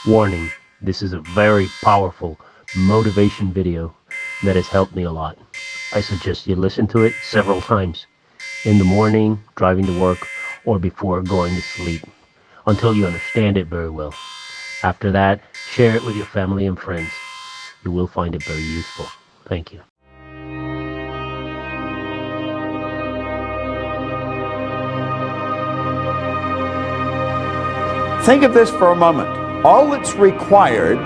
Warning, this is a very powerful motivation video that has helped me a lot. I suggest you listen to it several times, in the morning, driving to work, or before going to sleep, until you understand it very well. After that, share it with your family and friends. You will find it very useful. Thank you. Think of this for a moment. All that's required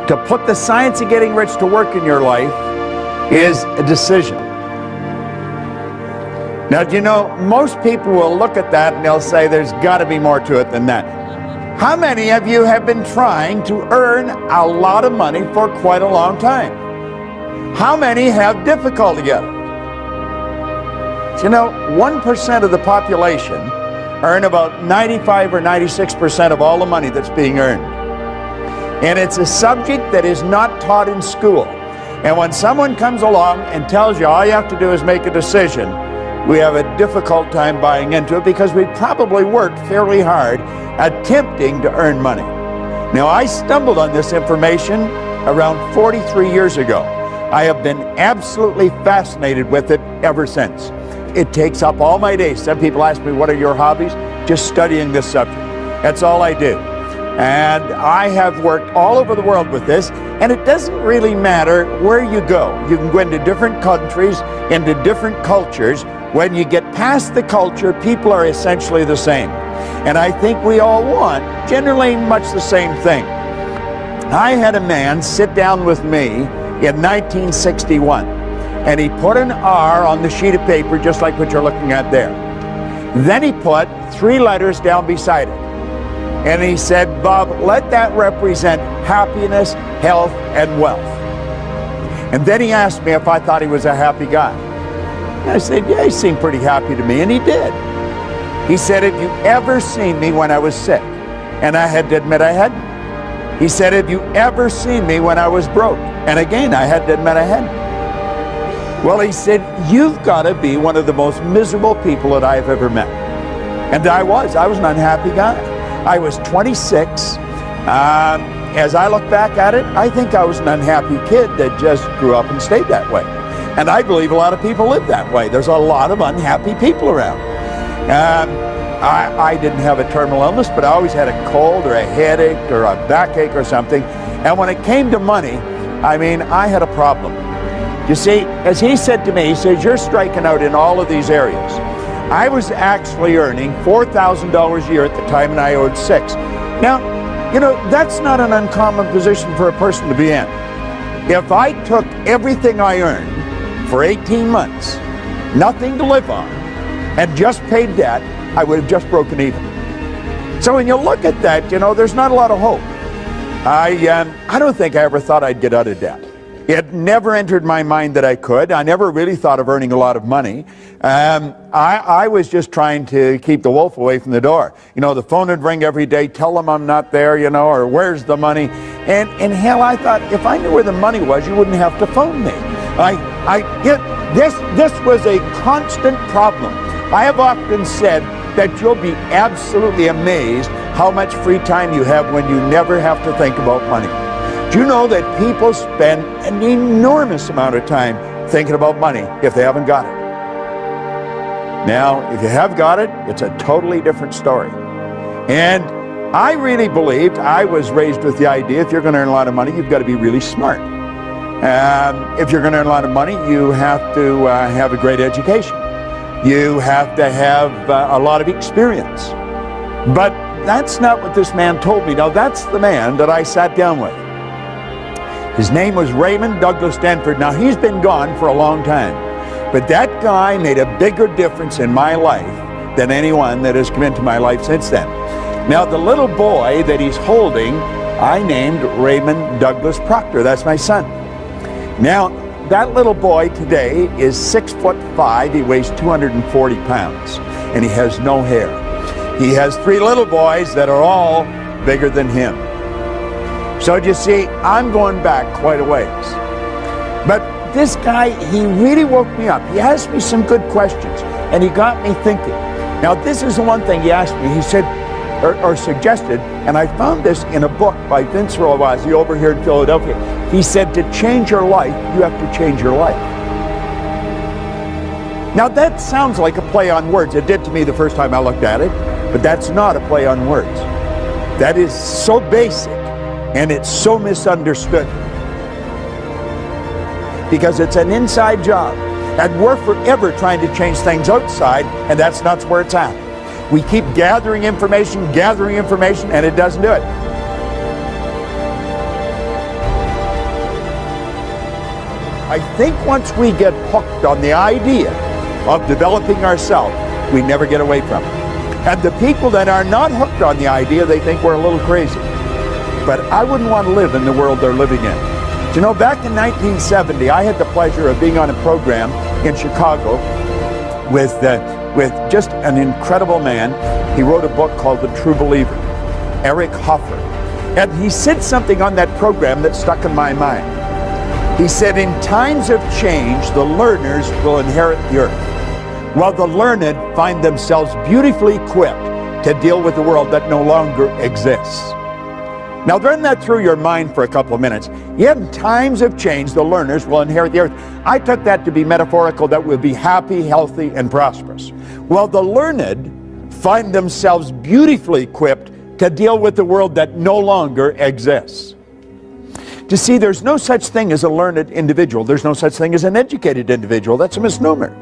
to put the science of getting rich to work in your life is a decision. Now, do you know, most people will look at that and they'll say there's got to be more to it than that. How many of you have been trying to earn a lot of money for quite a long time? How many have difficulty at it? Do you know, 1% of the population earn about 95 or 96% of all the money that's being earned. And it's a subject that is not taught in school. And when someone comes along and tells you all you have to do is make a decision, we have a difficult time buying into it because we probably worked fairly hard attempting to earn money. Now, I stumbled on this information around 43 years ago. I have been absolutely fascinated with it ever since. It takes up all my days. Some people ask me, what are your hobbies? Just studying this subject. That's all I do. And I have worked all over the world with this, and it doesn't really matter where you go. You can go into different countries, into different cultures. When you get past the culture, people are essentially the same. And I think we all want generally much the same thing. I had a man sit down with me in 1961. And he put an R on the sheet of paper, just like what you're looking at there. Then he put 3 letters down beside it. And he said, Bob, let that represent happiness, health, and wealth. And then he asked me if I thought he was a happy guy. And I said, yeah, he seemed pretty happy to me, and he did. He said, have you ever seen me when I was sick? And I had to admit I hadn't. He said, have you ever seen me when I was broke? And again, I had to admit I hadn't. Well, he said, you've got to be one of the most miserable people that I've ever met. And I was an unhappy guy. I was 26. As I look back at it, I think I was an unhappy kid that just grew up and stayed that way. And I believe a lot of people live that way. There's a lot of unhappy people around. I didn't have a terminal illness, but I always had a cold or a headache or a backache or something. And when it came to money, I mean, I had a problem. You see, as he said to me, he says, you're striking out in all of these areas. I was actually earning $4,000 a year at the time, and I owed $6,000. Now, you know, that's not an uncommon position for a person to be in. If I took everything I earned for 18 months, nothing to live on, and just paid debt, I would have just broken even. So when you look at that, you know, there's not a lot of hope. I don't think I ever thought I'd get out of debt. It never entered my mind that I could. I never really thought of earning a lot of money. I was just trying to keep the wolf away from the door. You know, the phone would ring every day, tell them I'm not there, you know, or where's the money? And hell, I thought, if I knew where the money was, you wouldn't have to phone me. This was a constant problem. I have often said that you'll be absolutely amazed how much free time you have when you never have to think about money. Do you know that people spend an enormous amount of time thinking about money if they haven't got it? Now, if you have got it, it's a totally different story. And I really believed, I was raised with the idea, if you're going to earn a lot of money, you've got to be really smart. If you're going to earn a lot of money, you have to have a great education. You have to have a lot of experience. But that's not what this man told me. Now, that's the man that I sat down with. His name was Raymond Douglas Denford. Now, he's been gone for a long time, but that guy made a bigger difference in my life than anyone that has come into my life since then. Now, the little boy that he's holding, I named Raymond Douglas Proctor. That's my son. Now, that little boy today is 6'5". He weighs 240 pounds, and he has no hair. He has 3 little boys that are all bigger than him. So you see, I'm going back quite a ways. But this guy, he really woke me up. He asked me some good questions, and he got me thinking. Now, this is the one thing he asked me. He said, or suggested, and I found this in a book by Vince Rowazi over here in Philadelphia. He said, to change your life, you have to change your life. Now that sounds like a play on words. It did to me the first time I looked at it, but that's not a play on words. That is so basic, and it's so misunderstood. Because it's an inside job, and we're forever trying to change things outside, and that's not where it's at. We keep gathering information, and it doesn't do it. I think once we get hooked on the idea of developing ourselves, we never get away from it. And the people that are not hooked on the idea, they think we're a little crazy. But I wouldn't want to live in the world they're living in. You know, back in 1970, I had the pleasure of being on a program in Chicago with just an incredible man. He wrote a book called The True Believer, Eric Hoffer. And he said something on that program that stuck in my mind. He said, in times of change, the learners will inherit the earth, while the learned find themselves beautifully equipped to deal with the world that no longer exists. Now run that through your mind for a couple of minutes. Yet in times of change, the learners will inherit the earth. I took that to be metaphorical, that we'll be happy, healthy, and prosperous, while the learned find themselves beautifully equipped to deal with the world that no longer exists. To see, there's no such thing as a learned individual. There's no such thing as an educated individual. That's a misnomer.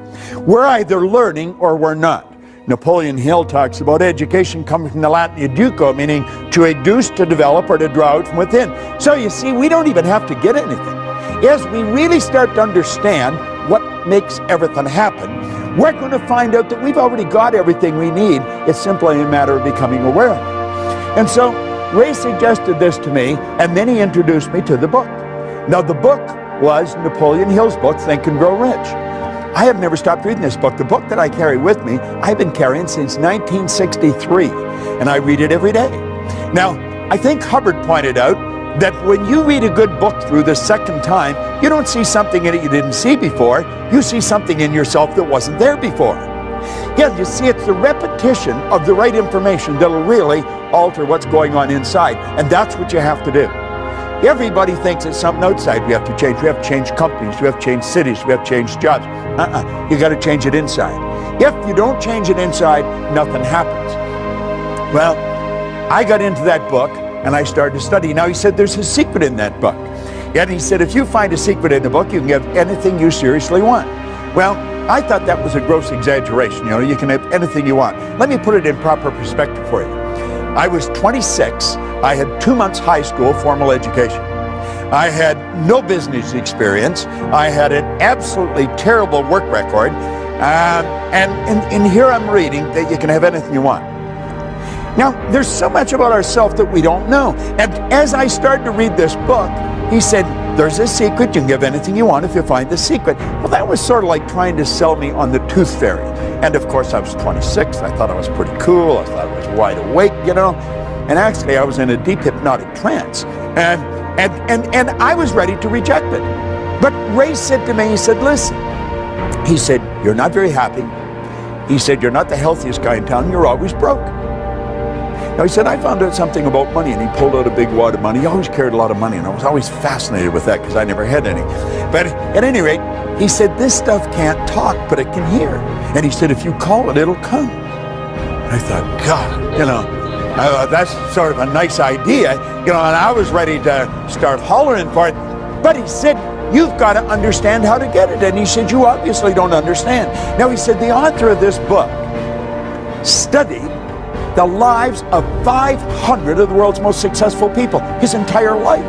We're either learning or we're not. Napoleon Hill talks about education coming from the Latin educo, meaning to educe, to develop, or to draw out from within. So you see, we don't even have to get anything. As we really start to understand what makes everything happen, we're going to find out that we've already got everything we need. It's simply a matter of becoming aware of it. And so Ray suggested this to me, and then he introduced me to the book. Now the book was Napoleon Hill's book, Think and Grow Rich. I have never stopped reading this book. The book that I carry with me, I've been carrying since 1963, and I read it every day. Now, I think Hubbard pointed out that when you read a good book through the second time, you don't see something in it you didn't see before. You see something in yourself that wasn't there before. Yeah, you see, it's the repetition of the right information that'll really alter what's going on inside, and that's what you have to do. Everybody thinks it's something outside we have to change. We have to change companies, we have to change cities, we have to change jobs. You got to change it inside. If you don't change it inside, nothing happens. Well, I got into that book and I started to study. Now he said there's a secret in that book. And he said if you find a secret in the book, you can have anything you seriously want. Well, I thought that was a gross exaggeration. You know, you can have anything you want. Let me put it in proper perspective for you. I was 26. I had 2 months high school formal education. I had no business experience. I had an absolutely terrible work record. And here I'm reading that you can have anything you want. Now, there's so much about ourselves that we don't know. And as I started to read this book, he said, there's a secret. You can have anything you want if you find the secret. Well, that was sort of like trying to sell me on the tooth fairy. And of course, I was 26. I thought I was pretty cool. I thought I was wide awake, you know. And actually, I was in a deep hypnotic trance. And I was ready to reject it. But Ray said to me, he said, listen. He said, you're not very happy. He said, you're not the healthiest guy in town. You're always broke. Now, he said, I found out something about money, and he pulled out a big wad of money. He always carried a lot of money, and I was always fascinated with that because I never had any. But at any rate, he said, this stuff can't talk, but it can hear. And he said, if you call it, it'll come. And I thought, God, you know, that's sort of a nice idea, you know, and I was ready to start hollering for it. But he said, you've got to understand how to get it. And he said, you obviously don't understand. Now, he said, the author of this book studied the lives of 500 of the world's most successful people, his entire life.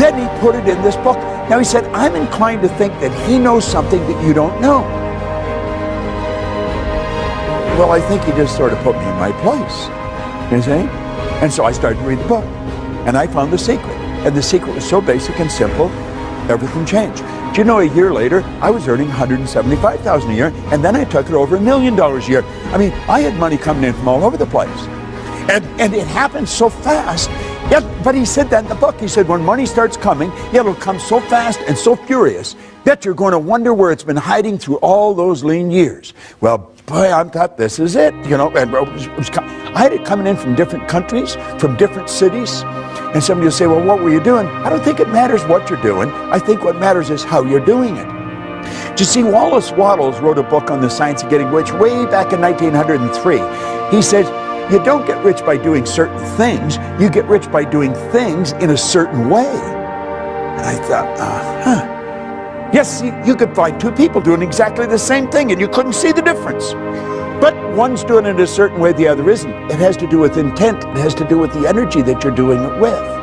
Then he put it in this book. Now he said, I'm inclined to think that he knows something that you don't know. Well, I think he just sort of put me in my place, you see? And so I started to read the book, and I found the secret. And the secret was so basic and simple, everything changed. Do you know, a year later, I was earning $175,000 a year, and then I took it over $1 million a year. I mean, I had money coming in from all over the place. And it happened so fast. Yeah, but he said that in the book. He said, when money starts coming, it'll come so fast and so furious that you're going to wonder where it's been hiding through all those lean years. Well, boy, I thought this is it, you know, and I had it coming in from different countries, from different cities. And somebody will say, well, what were you doing? I don't think it matters what you're doing. I think what matters is how you're doing it. Do you see, Wallace Wattles wrote a book on the science of getting rich way back in 1903. He says, you don't get rich by doing certain things. You get rich by doing things in a certain way. And I thought, Yes, you could find two people doing exactly the same thing and you couldn't see the difference. But one's doing it a certain way, the other isn't. It has to do with intent. It has to do with the energy that you're doing it with.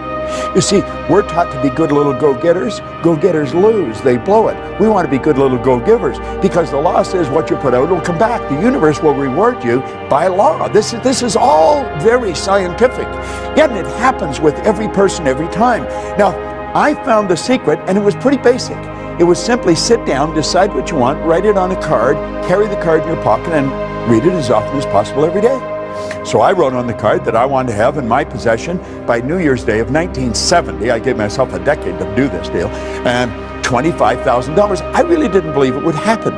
You see, we're taught to be good little go-getters. Go-getters lose. They blow it. We want to be good little go-givers because the law says what you put out will come back. The universe will reward you by law. This is all very scientific. Yet it happens with every person every time. Now, I found the secret, and it was pretty basic. It was simply sit down, decide what you want, write it on a card, carry the card in your pocket, and read it as often as possible every day. So I wrote on the card that I wanted to have in my possession by New Year's Day of 1970. I gave myself a decade to do this deal, and $25,000. I really didn't believe it would happen.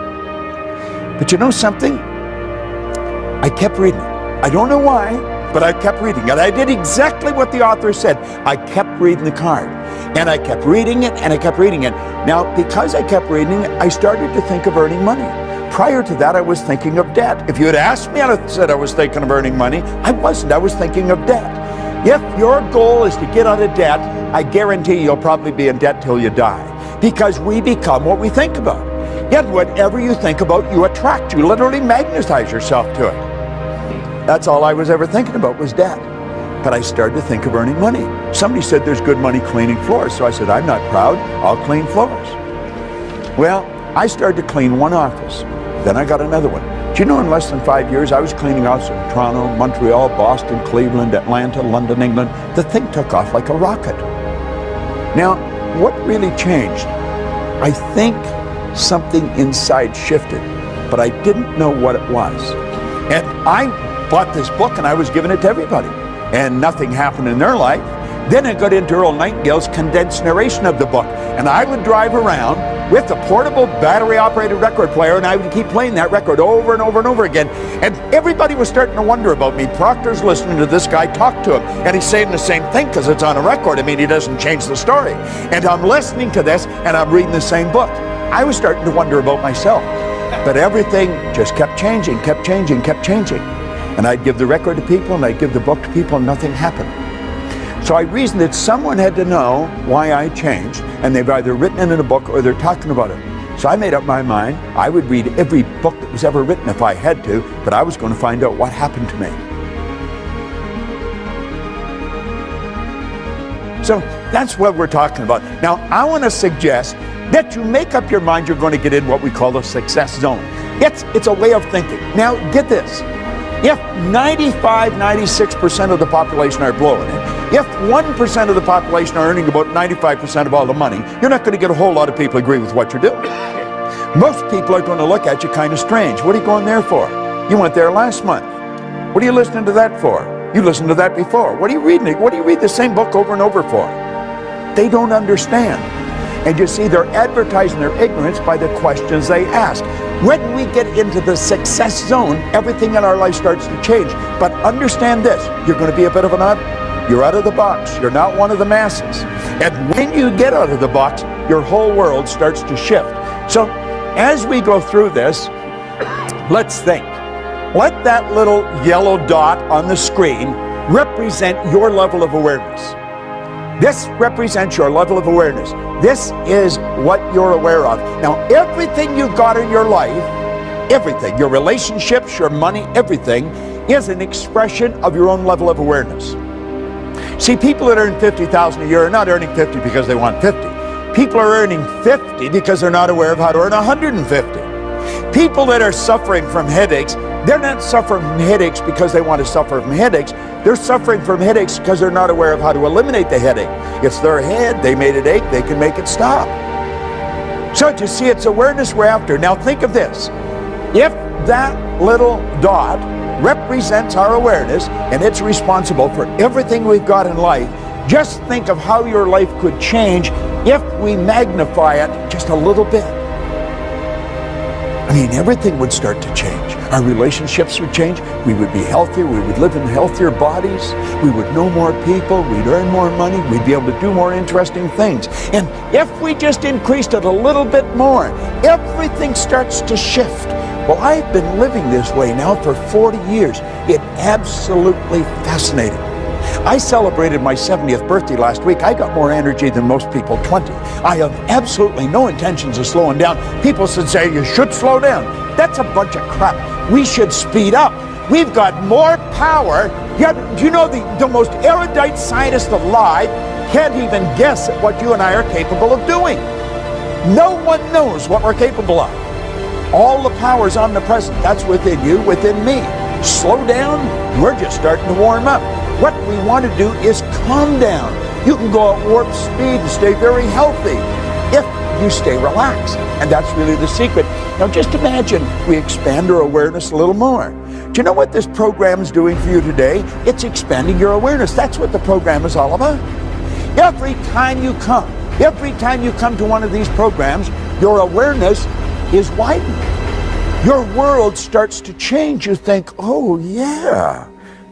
But you know something? I kept reading it. I don't know why, but I kept reading it. I did exactly what the author said. I kept reading the card. And I kept reading it, and I kept reading it. Now, because I kept reading it, I started to think of earning money. Prior to that, I was thinking of debt. If you had asked me, I'd have said I was thinking of earning money. I wasn't. I was thinking of debt. If your goal is to get out of debt, I guarantee you'll probably be in debt till you die. Because we become what we think about. Yet whatever you think about, you attract. You literally magnetize yourself to it. That's all I was ever thinking about was debt. But I started to think of earning money. Somebody said there's good money cleaning floors. So I said, I'm not proud. I'll clean floors. Well, I started to clean one office. Then I got another one. Do you know in less than 5 years, I was cleaning offices in Toronto, Montreal, Boston, Cleveland, Atlanta, London, England. The thing took off like a rocket. Now, what really changed? I think something inside shifted, but I didn't know what it was. And I bought this book and I was giving it to everybody. And nothing happened in their life. Then I got into Earl Nightingale's condensed narration of the book. And I would drive around with a portable battery-operated record player, and I would keep playing that record over and over and over again. And everybody was starting to wonder about me. Proctor's listening to this guy talk to him, and he's saying the same thing because it's on a record. I mean, he doesn't change the story. And I'm listening to this, and I'm reading the same book. I was starting to wonder about myself. But everything just kept changing, kept changing, kept changing. And I'd give the record to people, and I'd give the book to people, and nothing happened. So I reasoned that someone had to know why I changed, and they've either written it in a book or they're talking about it. So I made up my mind I would read every book that was ever written if I had to, but I was going to find out what happened to me. So that's what we're talking about. Now, I want to suggest that you make up your mind you're going to get in what we call the success zone. It's a way of thinking. Now, get this. If 96% of the population are blowing it, if 1% of the population are earning about 95% of all the money, you're not going to get a whole lot of people agree with what you're doing. Most people are going to look at you kind of strange. What are you going there for? You went there last month. What are you listening to that for? You listened to that before. What are you reading? What do you read the same book over and over for? They don't understand. And you see, they're advertising their ignorance by the questions they ask. When we get into the success zone, everything in our life starts to change. But understand this, you're going to be a bit of an odd. You're out of the box. You're not one of the masses. And when you get out of the box, your whole world starts to shift. So as we go through this, let's think. Let that little yellow dot on the screen represent your level of awareness. This represents your level of awareness. This is what you're aware of. Now, everything you've got in your life, everything, your relationships, your money, everything, is an expression of your own level of awareness. See, people that earn $50,000 a year are not earning 50 because they want 50. People are earning 50 because they're not aware of how to earn 150. People that are suffering from headaches, they're not suffering from headaches because they want to suffer from headaches. They're suffering from headaches because they're not aware of how to eliminate the headache. It's their head. They made it ache. They can make it stop. So you see, it's awareness we're after. Now think of this. If that little dot represents our awareness and it's responsible for everything we've got in life, just think of how your life could change if we magnify it just a little bit. I mean, everything would start to change. Our relationships would change. We would be healthier. We would live in healthier bodies. We would know more people. We'd earn more money. We'd be able to do more interesting things. And if we just increased it a little bit more, everything starts to shift. Well, I've been living this way now for 40 years. It's absolutely fascinating. I celebrated my 70th birthday last week. I got more energy than most people, 20. I have absolutely no intentions of slowing down. People should say, you should slow down. That's a bunch of crap. We should speed up. We've got more power. Yet, do you know the most erudite scientist alive can't even guess at what you and I are capable of doing? No one knows what we're capable of. All the power is omnipresent. That's within you, within me. Slow down, we're just starting to warm up. What we want to do is calm down. You can go at warp speed and stay very healthy if you stay relaxed. And that's really the secret. Now just imagine we expand our awareness a little more. Do you know what this program is doing for you today? It's expanding your awareness. That's what the program is all about. Every time you come to one of these programs, your awareness is widened. Your world starts to change. You think, oh yeah,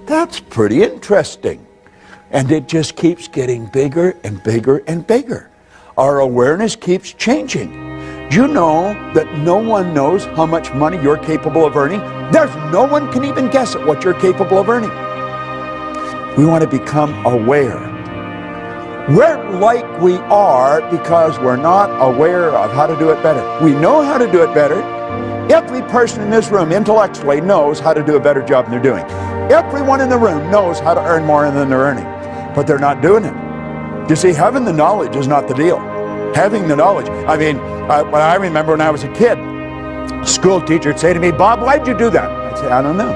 that's pretty interesting. And it just keeps getting bigger and bigger and bigger. Our awareness keeps changing. Do you know that no one knows how much money you're capable of earning? No one can even guess at what you're capable of earning. We want to become aware. We're like we are because we're not aware of how to do it better. We know how to do it better. Every person in this room intellectually knows how to do a better job than they're doing. Everyone in the room knows how to earn more than they're earning, but they're not doing it. You see, having the knowledge is not the deal. Having the knowledge, when I remember when I was a kid, a school teacher would say to me, Bob, why'd you do that? I'd say, I don't know.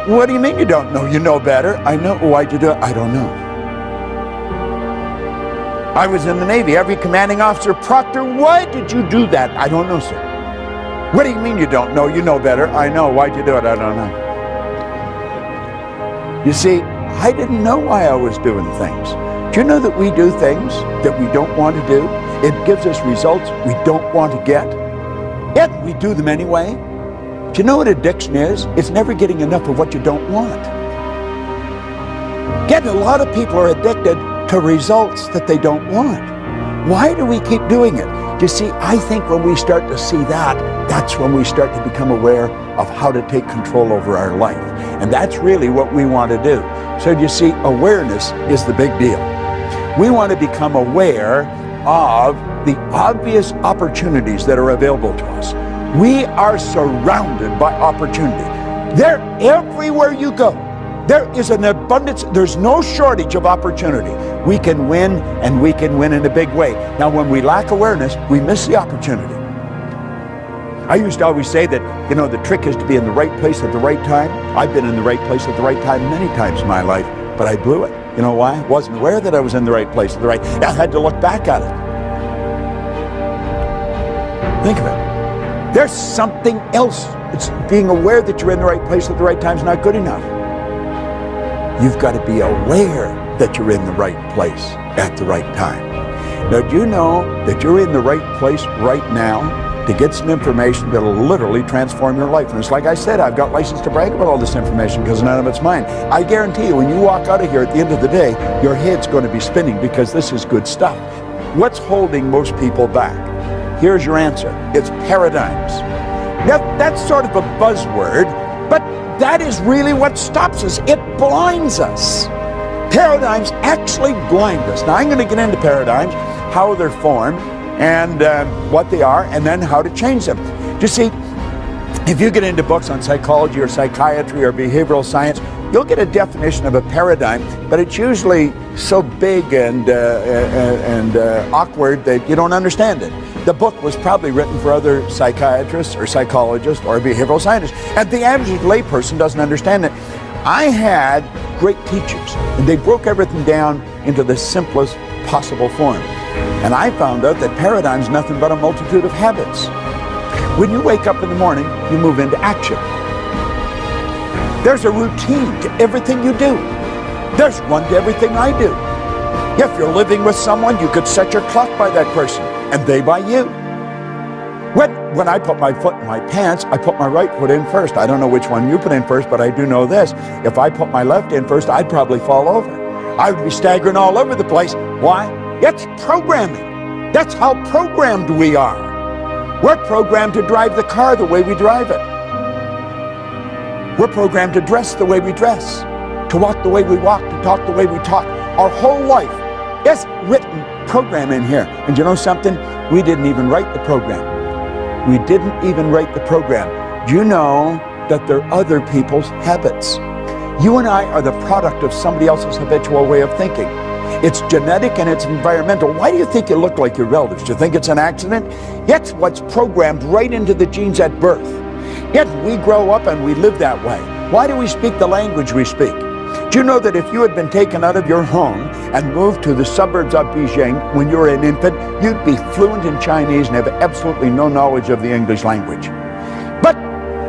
What do you mean you don't know? You know better. I know. Why'd you do it? I don't know. I was in the Navy. Every commanding officer, Proctor, why did you do that? I don't know, sir. What do you mean you don't know? You know better. I know. Why'd you do it? I don't know. You see, I didn't know why I was doing things. Do you know that we do things that we don't want to do? It gives us results we don't want to get, yet we do them anyway. Do you know what addiction is? It's never getting enough of what you don't want. Yet a lot of people are addicted to results that they don't want. Why do we keep doing it? You see, I think when we start to see that, that's when we start to become aware of how to take control over our life. And that's really what we want to do. So you see, awareness is the big deal. We want to become aware of the obvious opportunities that are available to us. We are surrounded by opportunity. They're everywhere you go. There is an abundance, there's no shortage of opportunity. We can win, and we can win in a big way. Now, when we lack awareness, we miss the opportunity. I used to always say that, the trick is to be in the right place at the right time. I've been in the right place at the right time many times in my life, but I blew it. You know why? I wasn't aware that I was in the right place at the right time. I had to look back at it. Think of it. There's something else. It's being aware that you're in the right place at the right time is not good enough. You've got to be aware that you're in the right place at the right time. Now, do you know that you're in the right place right now to get some information that'll literally transform your life? And it's like I said, I've got license to brag about all this information because none of it's mine. I guarantee you, when you walk out of here at the end of the day, your head's going to be spinning because this is good stuff. What's holding most people back? Here's your answer. It's paradigms. Now, that's sort of a buzzword, but that is really what stops us. It blinds us. Paradigms actually blind us. Now, I'm going to get into paradigms, how they're formed, and what they are, and then how to change them. You see, if you get into books on psychology or psychiatry or behavioral science, you'll get a definition of a paradigm, but it's usually so big and awkward that you don't understand it. The book was probably written for other psychiatrists or psychologists or behavioral scientists, and the average layperson doesn't understand it. I had great teachers, and they broke everything down into the simplest possible form. And I found out that paradigm is nothing but a multitude of habits. When you wake up in the morning, you move into action. There's a routine to everything you do. There's one to everything I do. If you're living with someone, you could set your clock by that person, and they by you. When when I put my foot in my pants, I put my right foot in first. I don't know which one you put in first, but I do know this. If I put my left in first, I'd probably fall over. I would be staggering all over the place. Why? It's programming. That's how programmed we are. We're programmed to drive the car the way we drive it. We're programmed to dress the way we dress, to walk the way we walk, to talk the way we talk. Our whole life is written program in here. And you know something? We didn't even write the program. We didn't even write the program. Do you know that they're other people's habits? You and I are the product of somebody else's habitual way of thinking. It's genetic and it's environmental. Why do you think you look like your relatives? Do you think it's an accident? It's what's programmed right into the genes at birth. Yet we grow up and we live that way. Why do we speak the language we speak? Do you know that if you had been taken out of your home and moved to the suburbs of Beijing when you were an infant, you'd be fluent in Chinese and have absolutely no knowledge of the English language? But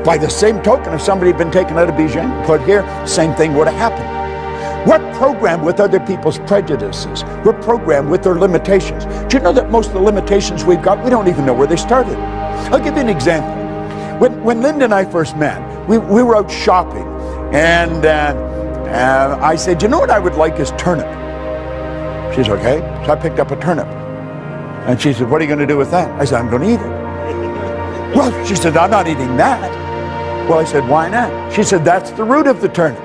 by the same token, if somebody had been taken out of Beijing, put here, same thing would have happened. We're programmed with other people's prejudices. We're programmed with their limitations. Do you know that most of the limitations we've got, we don't even know where they started? I'll give you an example. When Linda and I first met, we were out shopping, and I said, you know what I would like is turnip. She said, okay. So I picked up a turnip. And she said, what are you going to do with that? I said, I'm going to eat it. Well, she said, I'm not eating that. Well, I said, why not? She said, that's the root of the turnip.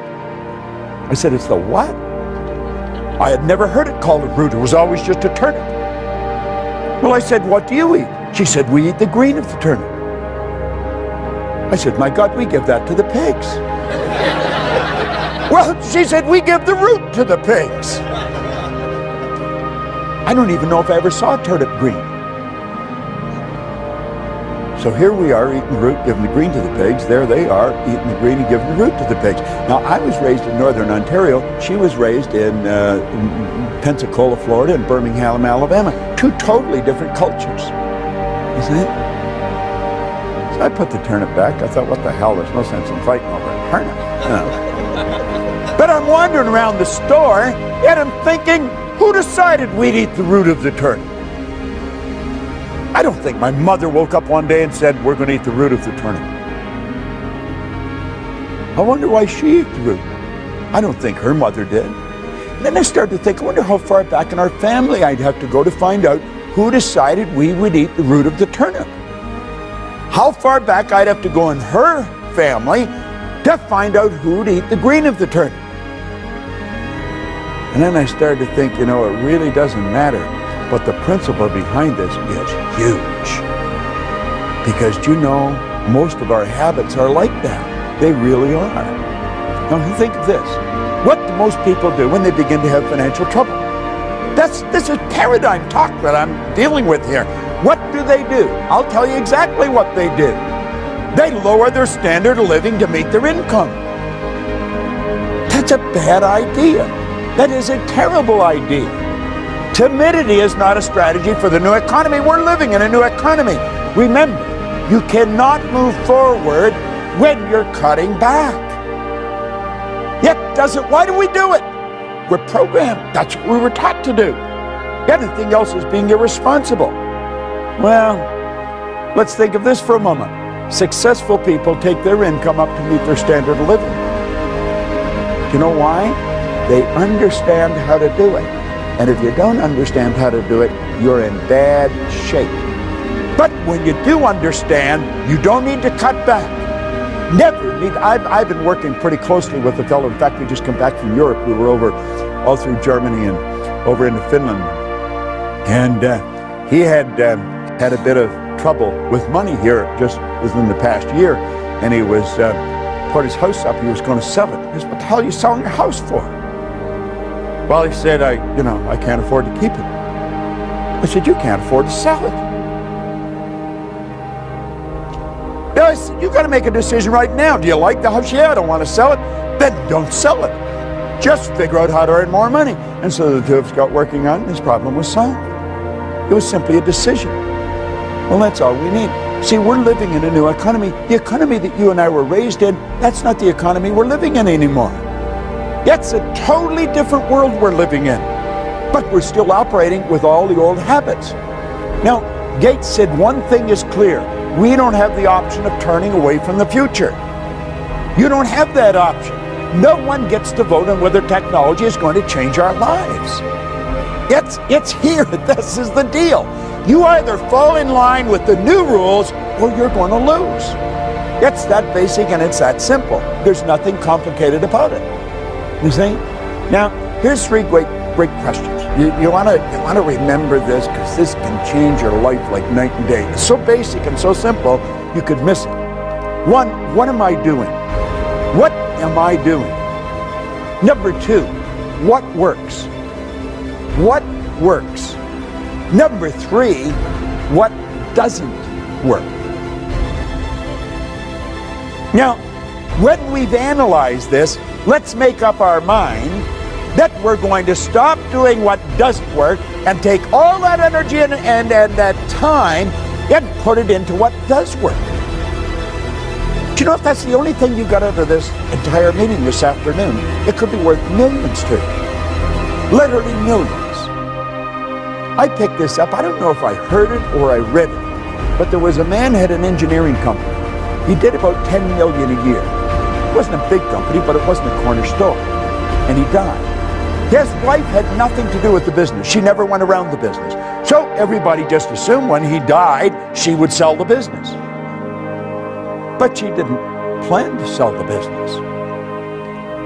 I said, it's the what? I had never heard it called a root. It was always just a turnip. Well, I said, what do you eat? She said, we eat the green of the turnip. I said, my God, we give that to the pigs. Well, she said, we give the root to the pigs. I don't even know if I ever saw a turnip green. So here we are eating the root, giving the green to the pigs. There they are eating the green and giving the root to the pigs. Now, I was raised in northern Ontario. She was raised in Pensacola, Florida, and Birmingham, Alabama. Two totally different cultures. Isn't it? So I put the turnip back. I thought, what the hell? There's no sense in fighting over a turnip. No. But I'm wandering around the store, and I'm thinking, who decided we'd eat the root of the turnip? I don't think my mother woke up one day and said, we're going to eat the root of the turnip. I wonder why she ate the root. I don't think her mother did. And then I started to think, I wonder how far back in our family I'd have to go to find out who decided we would eat the root of the turnip. How far back I'd have to go in her family to find out who'd eat the green of the turnip. And then I started to think, you know, it really doesn't matter. But the principle behind this is huge. Because, you know, most of our habits are like that. They really are. Now, think of this. What do most people do when they begin to have financial trouble? This is paradigm talk that I'm dealing with here. What do they do? I'll tell you exactly what they do. They lower their standard of living to meet their income. That's a bad idea. That is a terrible idea. Timidity is not a strategy for the new economy. We're living in a new economy. Remember, you cannot move forward when you're cutting back. Yet why do we do it? We're programmed. That's what we were taught to do. Anything else is being irresponsible. Well, let's think of this for a moment. Successful people take their income up to meet their standard of living. Do you know why? They understand how to do it. And if you don't understand how to do it, you're in bad shape. But when you do understand, you don't need to cut back. Never need. I've been working pretty closely with a fellow. In fact, we just come back from Europe. We were over all through Germany and over into Finland. And he had had a bit of trouble with money here just within the past year. And he was put his house up. He was going to sell it. He said, what the hell are you selling your house for? Well, he said, I can't afford to keep it. I said, you can't afford to sell it. No, I said, you got to make a decision right now. Do you like the house? Yeah, I don't want to sell it. Then don't sell it. Just figure out how to earn more money. And so the two of us got working on it, and his problem was solved. It was simply a decision. Well, that's all we need. See, we're living in a new economy. The economy that you and I were raised in, that's not the economy we're living in anymore. It's a totally different world we're living in. But we're still operating with all the old habits. Now, Gates said one thing is clear. we don't have the option of turning away from the future. You don't have that option. No one gets to vote on whether technology is going to change our lives. It's here. This is the deal. You either fall in line with the new rules or you're going to lose. It's that basic and it's that simple. There's nothing complicated about it. You see? Now, here's three great questions. You want to remember this, because this can change your life like night and day. It's so basic and so simple, you could miss it. One, what am I doing? What am I doing? Number two, what works? What works? Number three, what doesn't work? Now, when we've analyzed this, let's make up our mind that we're going to stop doing what doesn't work and take all that energy and that time and put it into what does work. Do you know, if that's the only thing you got out of this entire meeting this afternoon, it could be worth millions to you. Literally millions. I picked this up. I don't know if I heard it or I read it, but there was a man who had an engineering company. He did about $10 million a year. It wasn't a big company, but it wasn't a corner store. And he died. His wife had nothing to do with the business. She never went around the business. So everybody just assumed when he died, she would sell the business. But she didn't plan to sell the business.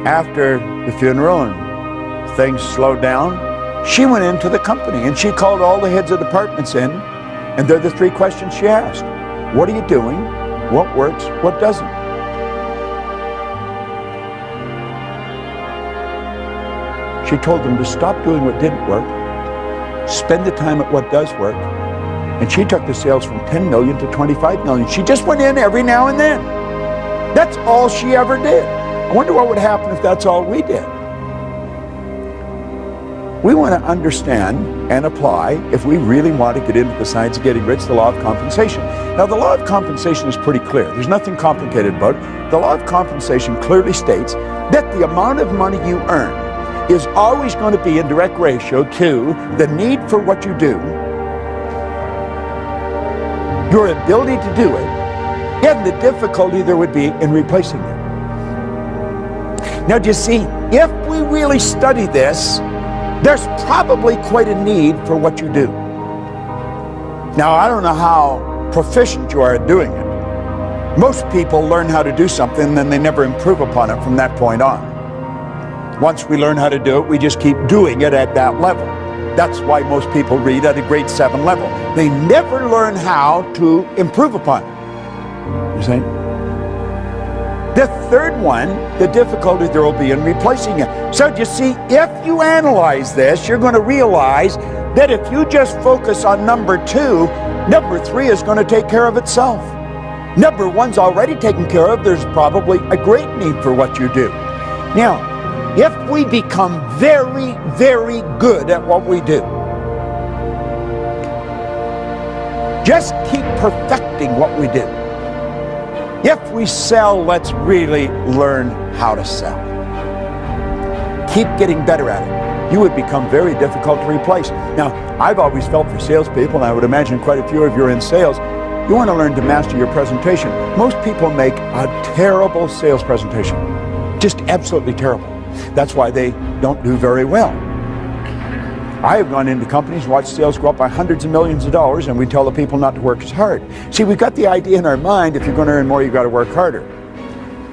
After the funeral and things slowed down, she went into the company and she called all the heads of departments in, and they're the three questions she asked. What are you doing? What works? What doesn't? She told them to stop doing what didn't work, spend the time at what does work, and she took the sales from 10 million to 25 million. She just went in every now and then. That's all she ever did. I wonder what would happen if that's all we did. We want to understand and apply, if we really want to get into the science of getting rich, the law of compensation. Now, the law of compensation is pretty clear. There's nothing complicated about it. The law of compensation clearly states that the amount of money you earn is always going to be in direct ratio to the need for what you do, your ability to do it, and the difficulty there would be in replacing it. Now, do you see, if we really study this, there's probably quite a need for what you do. Now, I don't know how proficient you are at doing it. Most people learn how to do something and then they never improve upon it from that point on. Once we learn how to do it, we just keep doing it at that level. That's why most people read at a grade 7 level. They never learn how to improve upon it. You see? The third one, the difficulty there will be in replacing it. So you see, if you analyze this, you're going to realize that if you just focus on number two, number three is going to take care of itself. Number one's already taken care of. There's probably a great need for what you do. Now, if we become very, very good at what we do, just keep perfecting what we do. If we sell, let's really learn how to sell. Keep getting better at it. You would become very difficult to replace. Now, I've always felt for salespeople, and I would imagine quite a few of you are in sales, you want to learn to master your presentation. Most people make a terrible sales presentation. Just absolutely terrible. That's why they don't do very well. I have gone into companies, watched sales go up by hundreds of millions of dollars, and we tell the people not to work as hard. See, we've got the idea in our mind, if you're going to earn more, you've got to work harder.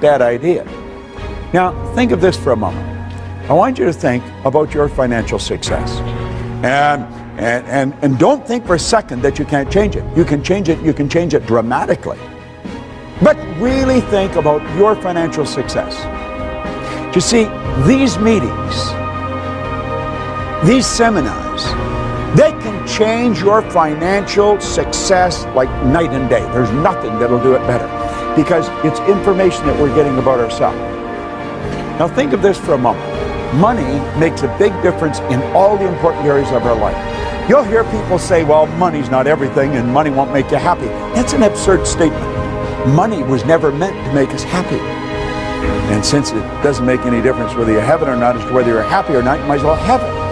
Bad idea. Now, think of this for a moment. I want you to think about your financial success. And don't think for a second that you can't change it. You can change it dramatically. But really think about your financial success. You see, these meetings, these seminars, they can change your financial success like night and day. There's nothing that'll do it better, because it's information that we're getting about ourselves. Now think of this for a moment. Money makes a big difference in all the important areas of our life. You'll hear people say, well, money's not everything and money won't make you happy. That's an absurd statement. Money was never meant to make us happy. And since it doesn't make any difference whether you have it or not as to whether you're happy or not, you might as well have it.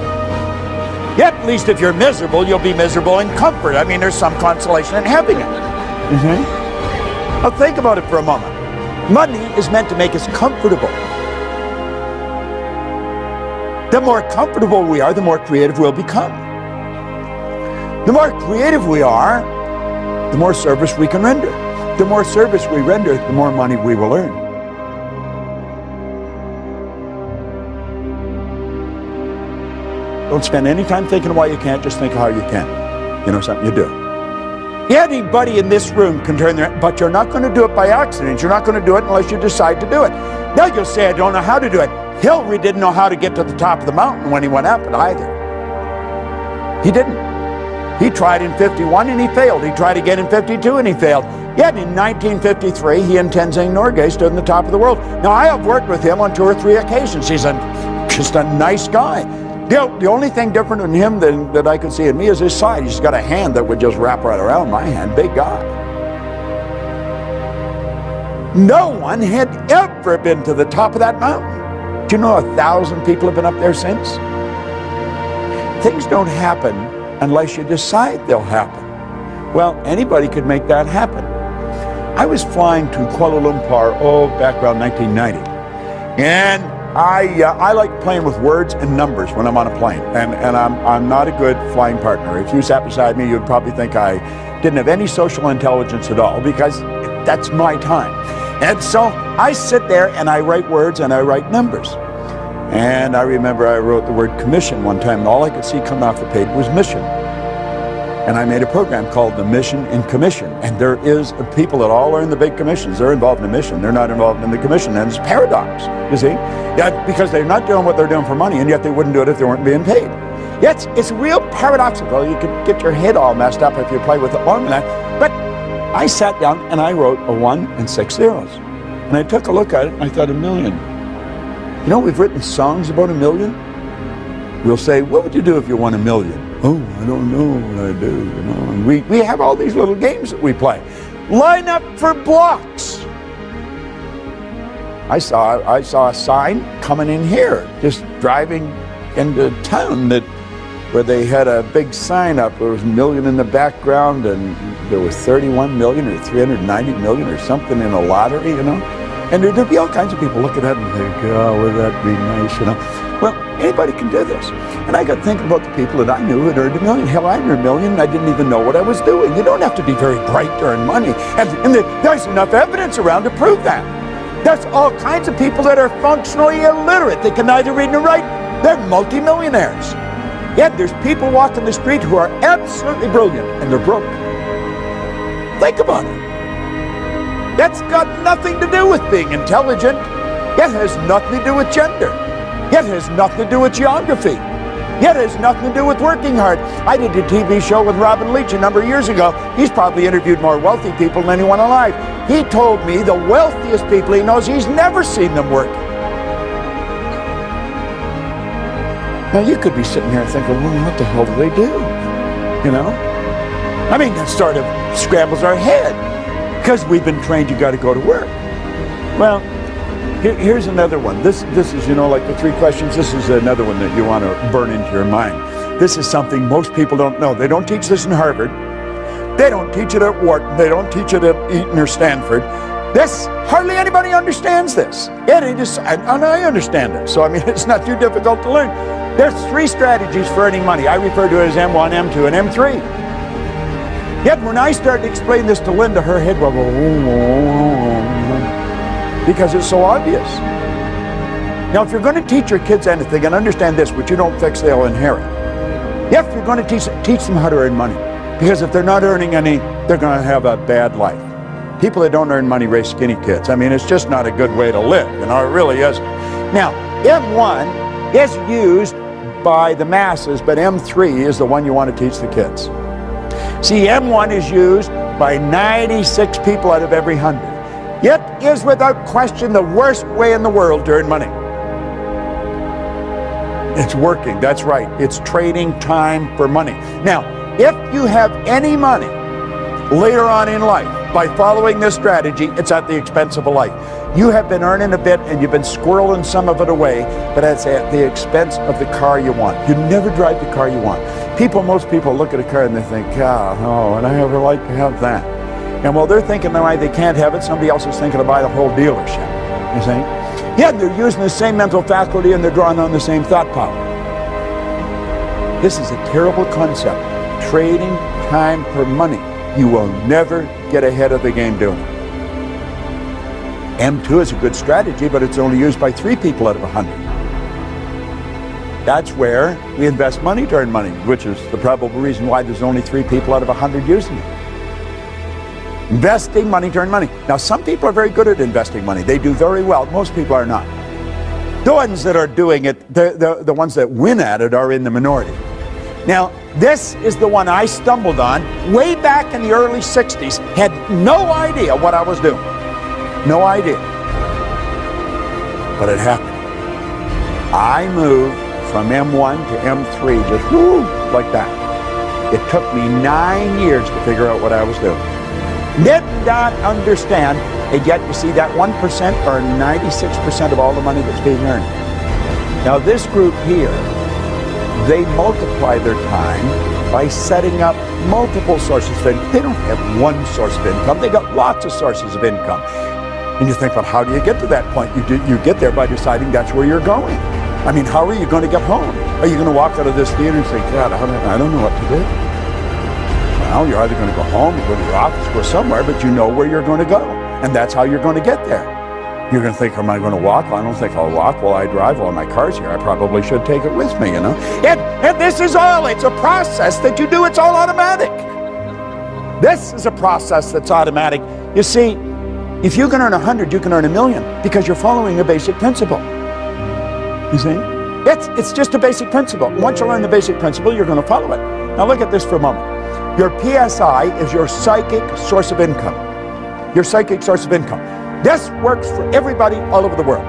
Yet, at least if you're miserable, you'll be miserable in comfort. I mean, there's some consolation in having it. You see? Now think about it for a moment. Money is meant to make us comfortable. The more comfortable we are, the more creative we'll become. The more creative we are, the more service we can render. The more service we render, the more money we will earn. Don't spend any time thinking why you can't, just think how you can. You know something, you do. Anybody in this room can turn their, but you're not going to do it by accident. You're not going to do it unless you decide to do it. Now you'll say, I don't know how to do it. Hillary didn't know how to get to the top of the mountain when he went up it either. He didn't. He tried in 51 and he failed. He tried again in 52 and he failed. Yet in 1953, he and Tenzing Norgay stood on the top of the world. Now I have worked with him on 2 or 3 occasions. He's just a nice guy. The only thing different in him that I could see in me is his side. He's got a hand that would just wrap right around my hand. Big guy. No one had ever been to the top of that mountain. Do you know 1,000 people have been up there since? Things don't happen unless you decide they'll happen. Well, anybody could make that happen. I was flying to Kuala Lumpur, back around 1990. And I like playing with words and numbers when I'm on a plane. And I'm not a good flying partner. If you sat beside me, you'd probably think I didn't have any social intelligence at all, because that's my time. And so I sit there and I write words and I write numbers. And I remember I wrote the word commission one time, and all I could see coming off the page was mission. And I made a program called the Mission and Commission. And there is people that all are in the big commissions. They're involved in the mission. They're not involved in the commission. And it's a paradox, you see? Yeah, because they're not doing what they're doing for money, and yet they wouldn't do it if they weren't being paid. Yeah, it's real paradoxical. You could get your head all messed up if you play with it long enough. But I sat down and I wrote a 1 and 6 zeros. And I took a look at it and I thought, $1 million. You know, we've written songs about $1 million. We'll say, what would you do if you won $1 million? Oh, I don't know what I do, you know. And we have all these little games that we play. Line up for blocks. I saw a sign coming in here, just driving into town, where they had a big sign up. There was $1 million in the background, and there was 31 million or 390 million or something in a lottery, you know. And there'd be all kinds of people looking at it and think, oh, would that be nice, you know. Well, anybody can do this. And I got thinking about the people that I knew who had earned $1 million. Hell, I earned $1 million and I didn't even know what I was doing. You don't have to be very bright to earn money. And there's enough evidence around to prove that. There's all kinds of people that are functionally illiterate. They can neither read nor write. They're multimillionaires. Yet there's people walking the street who are absolutely brilliant and they're broke. Think about it. That's got nothing to do with being intelligent. It has nothing to do with gender. It has nothing to do with geography. It has nothing to do with working hard. I did a TV show with Robin Leach a number of years ago. He's probably interviewed more wealthy people than anyone alive. He told me the wealthiest people he knows, he's never seen them work. Now you could be sitting here thinking, well, what the hell do they do? You know? I mean, that sort of scrambles our head, because we've been trained you got to go to work. Well, here's another one. This is, you know, like the 3 questions. This is another one that you want to burn into your mind. This is something most people don't know. They don't teach this in Harvard. They don't teach it at Wharton. They don't teach it at Eton or Stanford. Hardly anybody understands this. And I understand it. So, I mean, it's not too difficult to learn. There's 3 strategies for earning money. I refer to it as M1, M2, and M3. Yet when I started to explain this to Linda, her head went, because it's so obvious. Now, if you're going to teach your kids anything, and understand this, what you don't fix, they'll inherit. If you're going to teach them how to earn money. Because if they're not earning any, they're going to have a bad life. People that don't earn money raise skinny kids. I mean, it's just not a good way to live. You know, it really isn't. Now, M1 is used by the masses, but M3 is the one you want to teach the kids. See, M1 is used by 96 people out of every 100. It is without question the worst way in the world to earn money. It's working, that's right. It's trading time for money. Now, if you have any money later on in life by following this strategy, it's at the expense of a life. You have been earning a bit and you've been squirreling some of it away, but it's at the expense of the car you want. You never drive the car you want. Most people look at a car and they think, oh, and I ever like to have that. And while they're thinking why they can't have it, somebody else is thinking to buy the whole dealership. You see? Yeah, they're using the same mental faculty and they're drawing on the same thought power. This is a terrible concept. Trading time for money. You will never get ahead of the game doing it. M2 is a good strategy, but it's only used by 3 people out of 100. That's where we invest money to earn money, which is the probable reason why there's only 3 people out of 100 using it. Investing money to earn money. Now, some people are very good at investing money. They do very well. Most people are not. The ones that are doing it, the ones that win at it are in the minority. Now, this is the one I stumbled on way back in the early 60s. Had no idea what I was doing. No idea. But it happened. I moved from M1 to M3 just like that. It took me 9 years to figure out what I was doing. Did not understand, and yet you see that 1% or 96% of all the money that's being earned. Now this group here, they multiply their time by setting up multiple sources of income. They don't have one source of income, they got lots of sources of income. And you think, well, how do you get to that point? You get there by deciding that's where you're going. I mean, how are you going to get home? Are you going to walk out of this theater and say, God, I don't know what to do? Well, you're either going to go home, or go to your office, go somewhere, but you know where you're going to go. And that's how you're going to get there. You're going to think, am I going to walk? Well, I don't think I'll walk. Well, I drive. Well, my car's here. I probably should take it with me, you know. And this is all, it's a process that you do. It's all automatic. This is a process that's automatic. You see, if you can earn 100, you can earn 1,000,000 because you're following a basic principle. You see? It's just a basic principle. Once you learn the basic principle, you're going to follow it. Now look at this for a moment. Your PSI is your psychic source of income. Your psychic source of income. This works for everybody all over the world.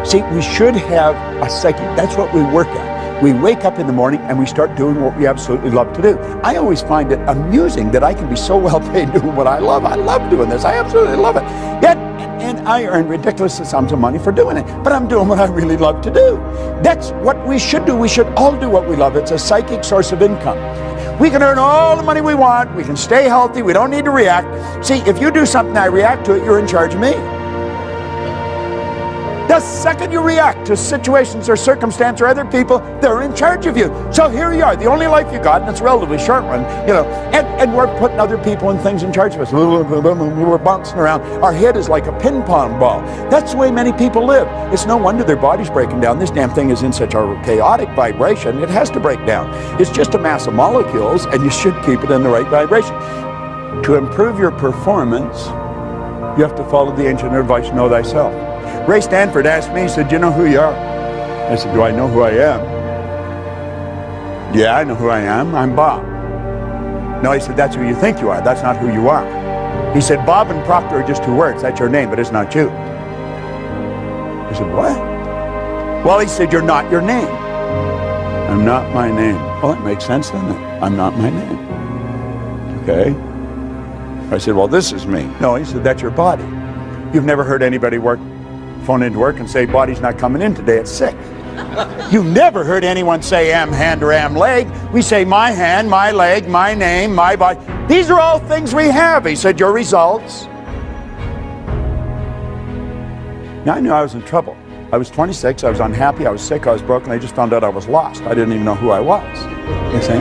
See, we should have a psychic. That's what we work at. We wake up in the morning and we start doing what we absolutely love to do. I always find it amusing that I can be so well paid doing what I love. I love doing this. I absolutely love it. Yet, and I earn ridiculous sums of money for doing it. But I'm doing what I really love to do. That's what we should do. We should all do what we love. It's a psychic source of income. We can earn all the money we want. We can stay healthy. We don't need to react. See, if you do something, I react to it, you're in charge of me. The second you react to situations or circumstance or other people, they're in charge of you. So here you are, the only life you got, and it's a relatively short one, you know, and we're putting other people and things in charge of us. We're bouncing around. Our head is like a ping pong ball. That's the way many people live. It's no wonder their body's breaking down. This damn thing is in such a chaotic vibration, it has to break down. It's just a mass of molecules, and you should keep it in the right vibration. To improve your performance, you have to follow the ancient advice, know thyself. Ray Stanford asked me, he said, do you know who you are? I said, do I know who I am? Yeah, I know who I am. I'm Bob. No, he said, that's who you think you are. That's not who you are. He said, Bob and Proctor are just 2 words. That's your name, but it's not you. I said, what? Well, he said, you're not your name. I'm not my name. Well, that makes sense, doesn't it? I'm not my name. Okay. I said, well, this is me. No, he said, that's your body. You've never heard anybody phone into work and say, body's not coming in today, it's sick. You've never heard anyone say, am hand or am leg. We say, my hand, my leg, my name, my body. These are all things we have. He said, your results. Now I knew I was in trouble. I was 26, I was unhappy, I was sick, I was broken, I just found out I was lost. I didn't even know who I was. You see?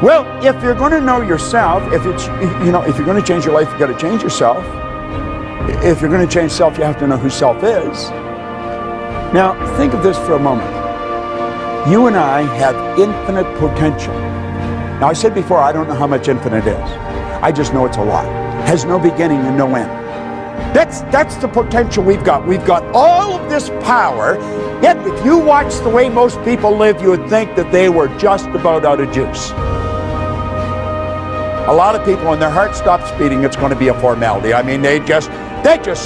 Well, if you're going to know yourself, if you're going to change your life, you've got to change yourself. If you're going to change self, you have to know who self is. Now, think of this for a moment. You and I have infinite potential. Now, I said before, I don't know how much infinite is. I just know it's a lot. It has no beginning and no end. That's the potential we've got. We've got all of this power, yet if you watch the way most people live, you would think that they were just about out of juice. A lot of people, when their heart stops beating, it's going to be a formality. I mean, they just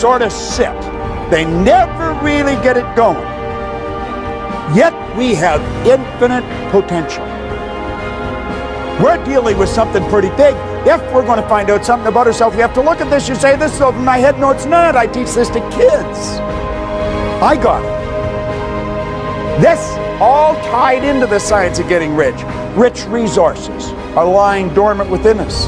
sort of sit. They never really get it going. Yet we have infinite potential. We're dealing with something pretty big. If we're going to find out something about ourselves, we have to look at this. You say, this is over my head. No, it's not. I teach this to kids. I got it. This all tied into the science of getting rich. Rich resources are lying dormant within us.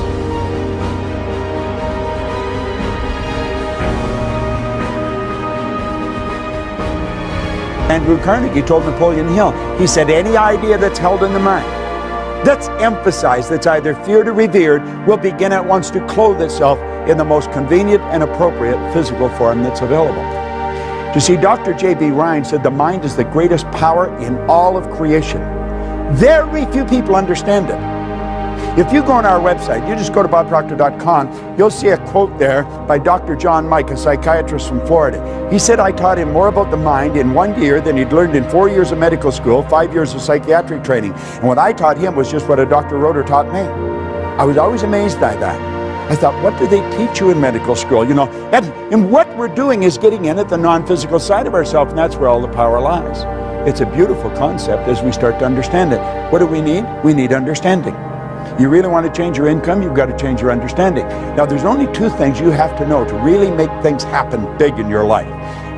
Andrew Carnegie told Napoleon Hill, he said, any idea that's held in the mind, that's emphasized, that's either feared or revered, will begin at once to clothe itself in the most convenient and appropriate physical form that's available. You see, Dr. J.B. Ryan said the mind is the greatest power in all of creation. Very few people understand it. If you go on our website, you just go to bobproctor.com, you'll see a quote there by Dr. John Mike, a psychiatrist from Florida. He said, I taught him more about the mind in 1 year than he'd learned in 4 years of medical school, 5 years of psychiatric training. And what I taught him was just what a Dr. Roeder taught me. I was always amazed by that. I thought, what do they teach you in medical school? You know, and what we're doing is getting in at the non-physical side of ourselves, and that's where all the power lies. It's a beautiful concept as we start to understand it. What do we need? We need understanding. You really want to change your income, you've got to change your understanding. Now, there's only two things you have to know to really make things happen big in your life.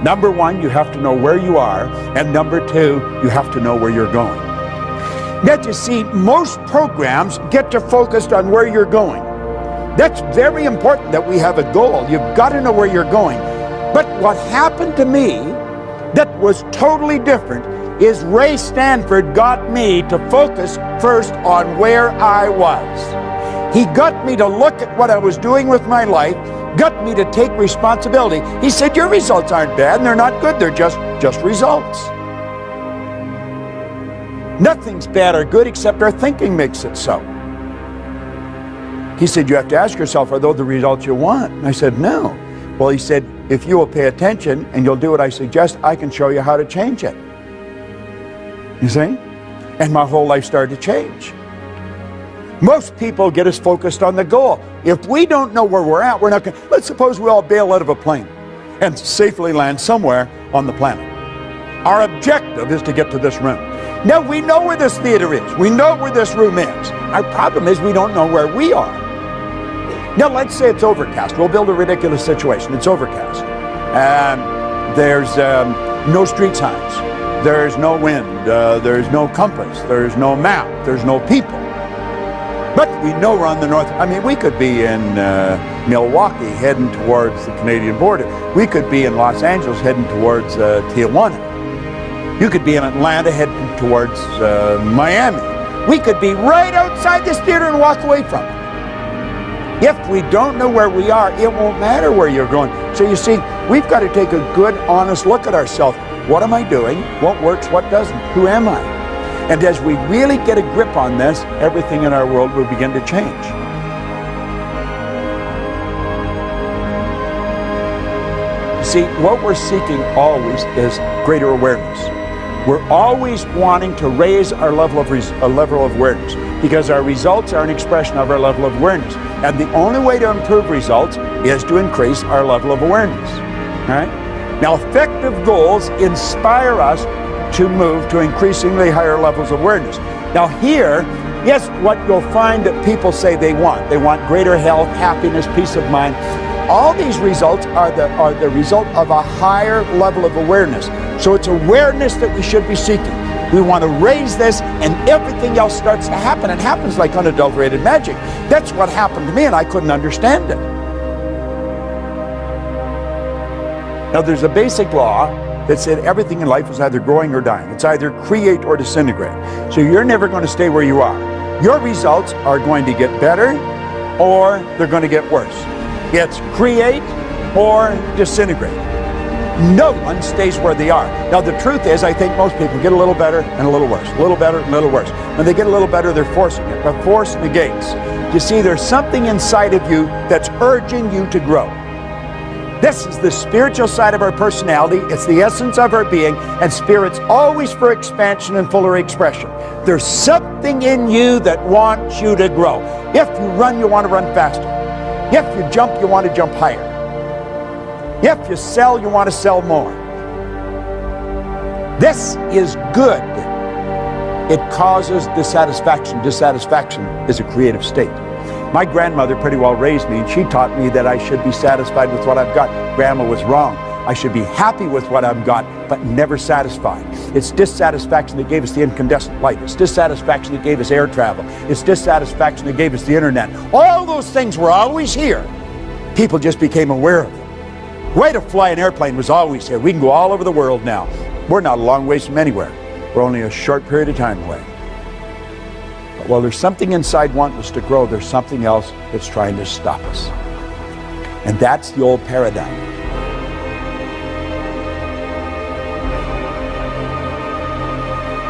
Number one, you have to know where you are, and number two, you have to know where you're going. Now, you see, most programs get you focused on where you're going. That's very important that we have a goal. You've got to know where you're going. But what happened to me that was totally different is Ray Stanford got me to focus first on where I was. He got me to look at what I was doing with my life, got me to take responsibility. He said, your results aren't bad and they're not good, they're just results. Nothing's bad or good except our thinking makes it so. He said, you have to ask yourself, are those the results you want? And I said, no. Well, he said, if you will pay attention and you'll do what I suggest, I can show you how to change it. You see? And my whole life started to change. Most people get us focused on the goal. If we don't know where we're at, we're not going to... Let's suppose we all bail out of a plane and safely land somewhere on the planet. Our objective is to get to this room. Now, we know where this theater is. We know where this room is. Our problem is we don't know where we are. Now, let's say it's overcast. We'll build a ridiculous situation. It's overcast. There's no street signs. There's no wind, there's no compass, there's no map, there's no people. But we know we're on the north. I mean, we could be in Milwaukee heading towards the Canadian border. We could be in Los Angeles heading towards Tijuana. You could be in Atlanta heading towards Miami. We could be right outside this theater and walk away from it. If we don't know where we are, it won't matter where you're going. So you see, we've got to take a good, honest look at ourselves. What am I doing? What works? What doesn't? Who am I? And as we really get a grip on this, everything in our world will begin to change. See, what we're seeking always is greater awareness. We're always wanting to raise our level of awareness because our results are an expression of our level of awareness. And the only way to improve results is to increase our level of awareness. All right? Now, effective goals inspire us to move to increasingly higher levels of awareness. Now here, yes, what you'll find that people say they want. They want greater health, happiness, peace of mind. All these results are the result of a higher level of awareness. So it's awareness that we should be seeking. We want to raise this and everything else starts to happen. It happens like unadulterated magic. That's what happened to me and I couldn't understand it. Now there's a basic law that said everything in life is either growing or dying. It's either create or disintegrate. So you're never going to stay where you are. Your results are going to get better or they're going to get worse. It's create or disintegrate. No one stays where they are. Now the truth is, I think most people get a little better and a little worse, a little better and a little worse. When they get a little better, they're forcing it, but force negates. You see, there's something inside of you that's urging you to grow. This is the spiritual side of our personality. It's the essence of our being, and spirit's always for expansion and fuller expression. There's something in you that wants you to grow. If you run, you want to run faster. If you jump, you want to jump higher. If you sell, you want to sell more. This is good. It causes dissatisfaction. Dissatisfaction is a creative state. My grandmother pretty well raised me, and she taught me that I should be satisfied with what I've got. Grandma was wrong. I should be happy with what I've got, but never satisfied. It's dissatisfaction that gave us the incandescent light. It's dissatisfaction that gave us air travel. It's dissatisfaction that gave us the internet. All those things were always here. People just became aware of them. The way to fly an airplane was always here. We can go all over the world now. We're not a long ways from anywhere. We're only a short period of time away. But while there's something inside wanting us to grow, there's something else that's trying to stop us. And that's the old paradigm.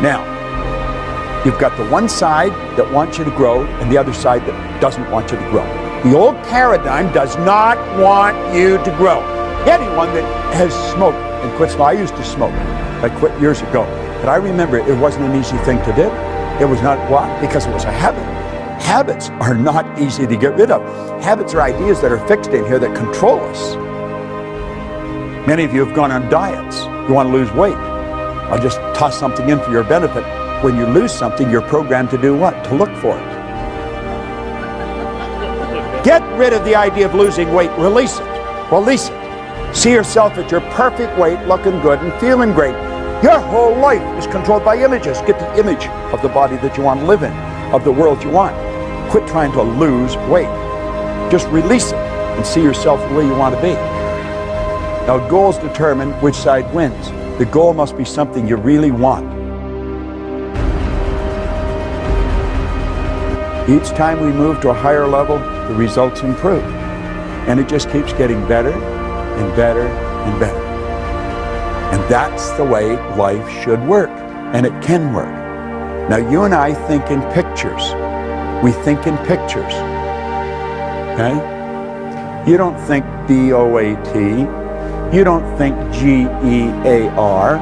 Now, you've got the one side that wants you to grow and the other side that doesn't want you to grow. The old paradigm does not want you to grow. Anyone that has smoked and quit smoking, I used to smoke. I quit years ago. But I remember it wasn't an easy thing to do. It was not, why? Because it was a habit. Habits are not easy to get rid of. Habits are ideas that are fixed in here that control us. Many of you have gone on diets. You want to lose weight. I'll just toss something in for your benefit. When you lose something, you're programmed to do what? To look for it. Get rid of the idea of losing weight. Release it. Release it. See yourself at your perfect weight, looking good and feeling great. Your whole life is controlled by images. Get the image of the body that you want to live in, of the world you want. Quit trying to lose weight. Just release it and see yourself where you want to be. Now, goals determine which side wins. The goal must be something you really want. Each time we move to a higher level, the results improve. And it just keeps getting better and better and better. And that's the way life should work. And it can work. Now, you and I think in pictures. We think in pictures. Okay? You don't think B-O-A-T. You don't think G-E-A-R.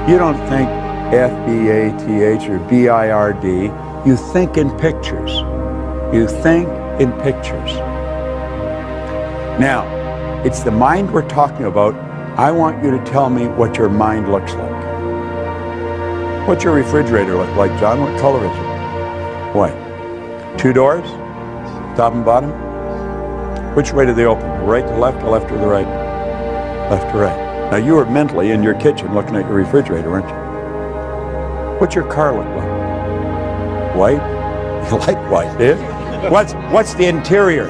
You don't think F-B-A-T-H or B-I-R-D. You think in pictures. You think in pictures. Now, it's the mind we're talking about. I want you to tell me what your mind looks like. What's your refrigerator look like, John? What color is it? White. 2 doors? Top and bottom? Which way do they open? Right to left or left to the right? Left to right. Now, you were mentally in your kitchen looking at your refrigerator, weren't you? What's your car look like? White? You like white, do you? What's the interior?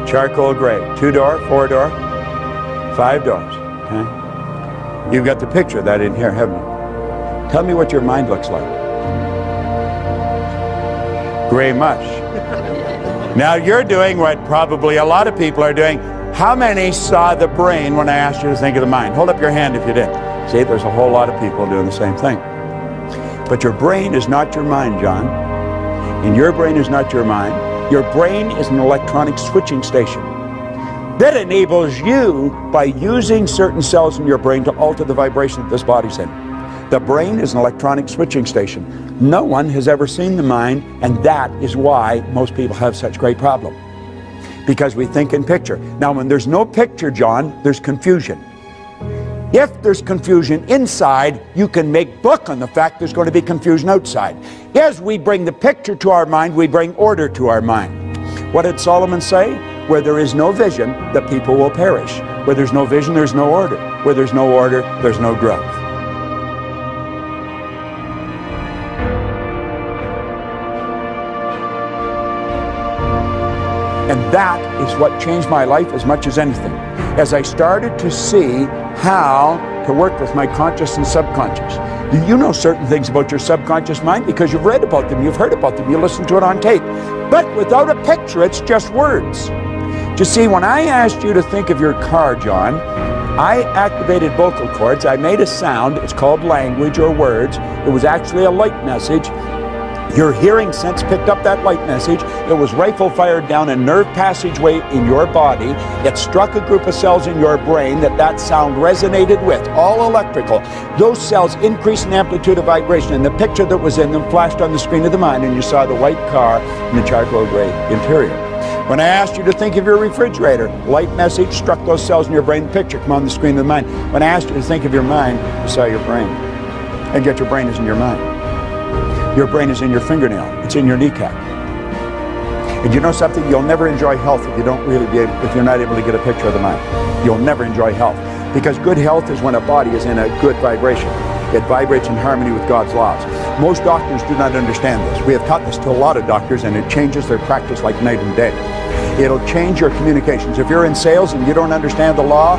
Charcoal gray. 2 door, 4 door, 5 doors. Okay? You've got the picture of that in here, haven't you? Tell me what your mind looks like. Gray mush. Now you're doing what probably a lot of people are doing. How many saw the brain when I asked you to think of the mind? Hold up your hand if you did. See, there's a whole lot of people doing the same thing. But your brain is not your mind, John. And your brain is not your mind. Your brain is an electronic switching station that enables you, by using certain cells in your brain, to alter the vibration that this body's in. The brain is an electronic switching station. No one has ever seen the mind, and that is why most people have such great problem. Because we think in picture. Now, when there's no picture, John, there's confusion. If there's confusion inside, you can make book on the fact there's going to be confusion outside. As we bring the picture to our mind, we bring order to our mind. What did Solomon say? Where there is no vision, the people will perish. Where there's no vision, there's no order. Where there's no order, there's no growth. And that is what changed my life as much as anything. As I started to see how to work with my conscious and subconscious. You know certain things about your subconscious mind because you've read about them, you've heard about them, you listen to it on tape. But without a picture, it's just words. You see, when I asked you to think of your car, John, I activated vocal cords, I made a sound, it's called language or words. It was actually a light message. Your hearing sense picked up that light message. It was rifle fired down a nerve passageway in your body. It struck a group of cells in your brain that sound resonated with, all electrical. Those cells increased in amplitude of vibration, and the picture that was in them flashed on the screen of the mind, and you saw the white car and the charcoal gray interior. When I asked you to think of your refrigerator, light message struck those cells in your brain, the picture come on the screen of the mind. When I asked you to think of your mind, you saw your brain. And yet your brain is in your mind. Your brain is in your fingernail. It's in your kneecap. And you know something? You'll never enjoy health if you're not able to get a picture of the mind. You'll never enjoy health. Because good health is when a body is in a good vibration. It vibrates in harmony with God's laws. Most doctors do not understand this. We have taught this to a lot of doctors, and it changes their practice like night and day. It'll change your communications. If you're in sales and you don't understand the law,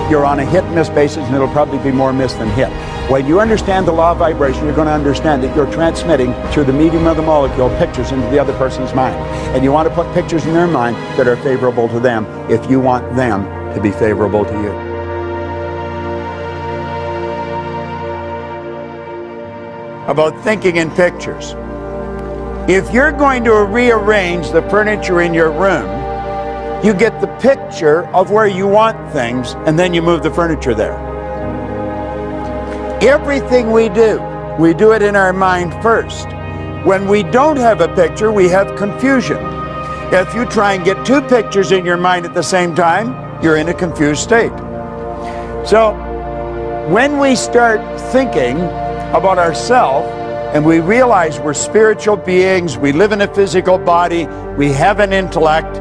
you're on a hit and miss basis, and it'll probably be more miss than hit. When you understand the law of vibration, you're going to understand that you're transmitting through the medium of the molecule pictures into the other person's mind. And you want to put pictures in their mind that are favorable to them if you want them to be favorable to you. About thinking in pictures. If you're going to rearrange the furniture in your room, you get the picture of where you want things, and then you move the furniture there. Everything we do it in our mind first. When we don't have a picture, we have confusion. If you try and get two pictures in your mind at the same time, you're in a confused state. So, when we start thinking about ourselves, and we realize we're spiritual beings, we live in a physical body, we have an intellect,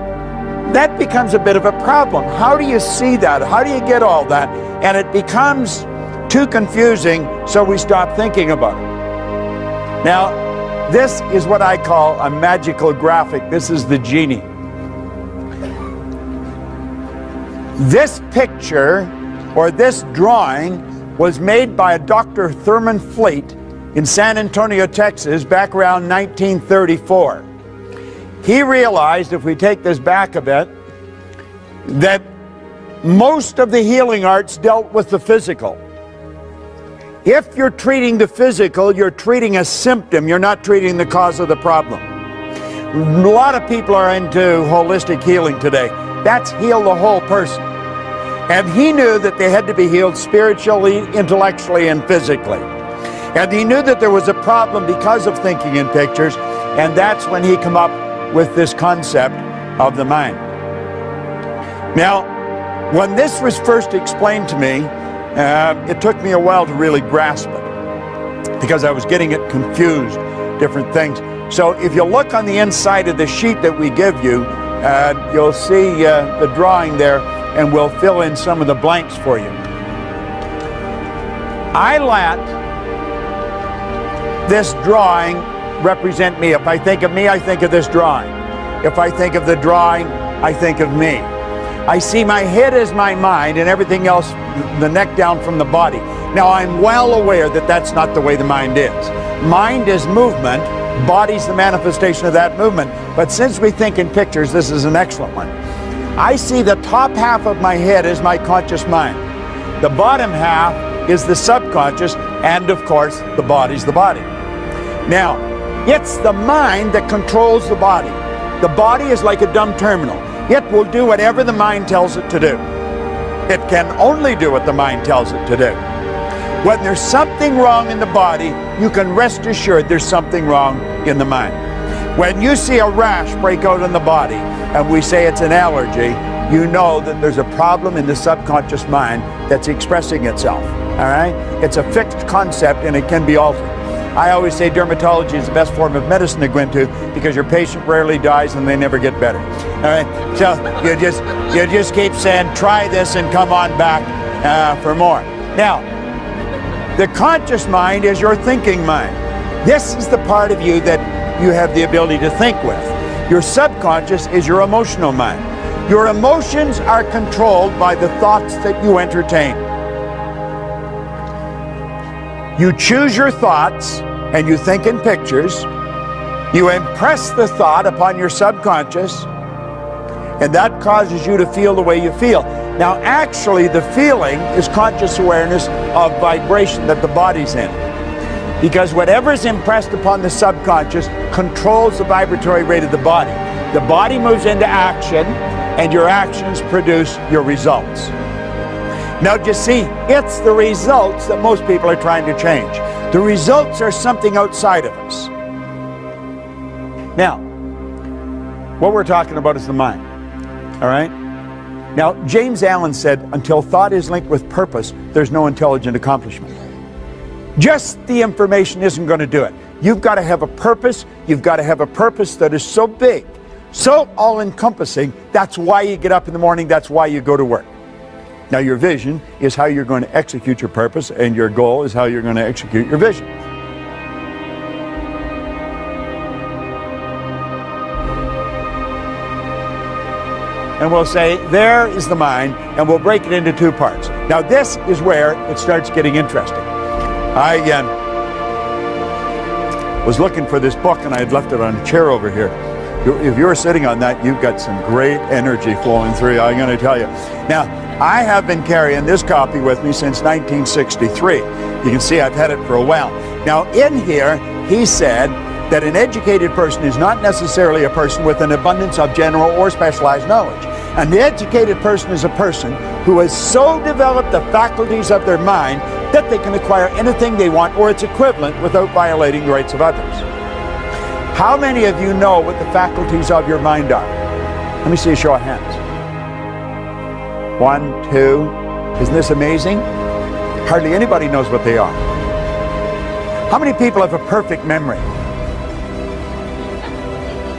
that becomes a bit of a problem. How do you see that? How do you get all that? And it becomes too confusing, so we stop thinking about it. Now, this is what I call a magical graphic. This is the genie. This picture, or this drawing, was made by a Dr. Thurman Fleet in San Antonio, Texas, back around 1934. He realized, if we take this back a bit, that most of the healing arts dealt with the physical. If you're treating the physical, you're treating a symptom, you're not treating the cause of the problem. A lot of people are into holistic healing today. That's heal the whole person. And he knew that they had to be healed spiritually, intellectually, and physically. And he knew that there was a problem because of thinking in pictures, and that's when he came up with this concept of the mind. Now, when this was first explained to me, it took me a while to really grasp it, because I was getting it confused, different things. So if you look on the inside of the sheet that we give you, you'll see the drawing there, and we'll fill in some of the blanks for you. I let this drawing represent me. If I think of me, I think of this drawing. If I think of the drawing, I think of me. I see my head as my mind, and everything else, the neck down from the body. Now, I'm well aware that that's not the way the mind is. Mind is movement, body's the manifestation of that movement. But since we think in pictures, this is an excellent one. I see the top half of my head as my conscious mind. The bottom half is the subconscious, and of course, the body's the body. Now, it's the mind that controls the body. The body is like a dumb terminal. It will do whatever the mind tells it to do. It can only do what the mind tells it to do. When there's something wrong in the body, you can rest assured there's something wrong in the mind. When you see a rash break out in the body, and we say it's an allergy, you know that there's a problem in the subconscious mind that's expressing itself. All right? It's a fixed concept, and it can be altered. I always say dermatology is the best form of medicine to go into, because your patient rarely dies and they never get better. All right? So you just keep saying, try this and come on back for more. Now, the conscious mind is your thinking mind. This is the part of you that you have the ability to think with. Your subconscious is your emotional mind. Your emotions are controlled by the thoughts that you entertain. You choose your thoughts and you think in pictures. You impress the thought upon your subconscious, and that causes you to feel the way you feel. Now, actually, the feeling is conscious awareness of vibration that the body's in. Because whatever is impressed upon the subconscious controls the vibratory rate of the body. The body moves into action, and your actions produce your results. Now, just see, it's the results that most people are trying to change. The results are something outside of us. Now, what we're talking about is the mind. All right? Now, James Allen said, until thought is linked with purpose, there's no intelligent accomplishment. Just the information isn't going to do it. You've got to have a purpose. You've got to have a purpose that is so big, so all-encompassing. That's why you get up in the morning. That's why you go to work. Now, your vision is how you're going to execute your purpose, and your goal is how you're going to execute your vision. and we'll say, there is the mind, and we'll break it into two parts. Now this is where it starts getting interesting. I was looking for this book, and I had left it on a chair over here. If you were sitting on that, you've got some great energy flowing through you, I'm going to tell you. Now, I have been carrying this copy with me since 1963. You can see I've had it for a while. Now, in here, he said that an educated person is not necessarily a person with an abundance of general or specialized knowledge. An educated person is a person who has so developed the faculties of their mind that they can acquire anything they want or its equivalent without violating the rights of others. How many of you know what the faculties of your mind are? Let me see a show of hands. 1, 2. Isn't this amazing? Hardly anybody knows what they are. How many people have a perfect memory?